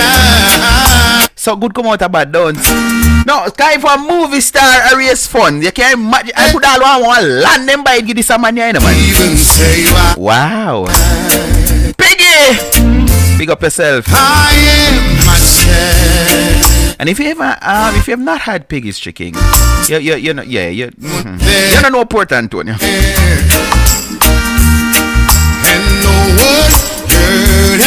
So good come out about don't. No, kind for a movie star a race fun. You can't imagine. I could all want land them by give this a man, man. Wow. Piggy! Big up yourself. I am myself. And if you have not had Piggy's chicken, you know, you don't know Port Antonio. And no one heard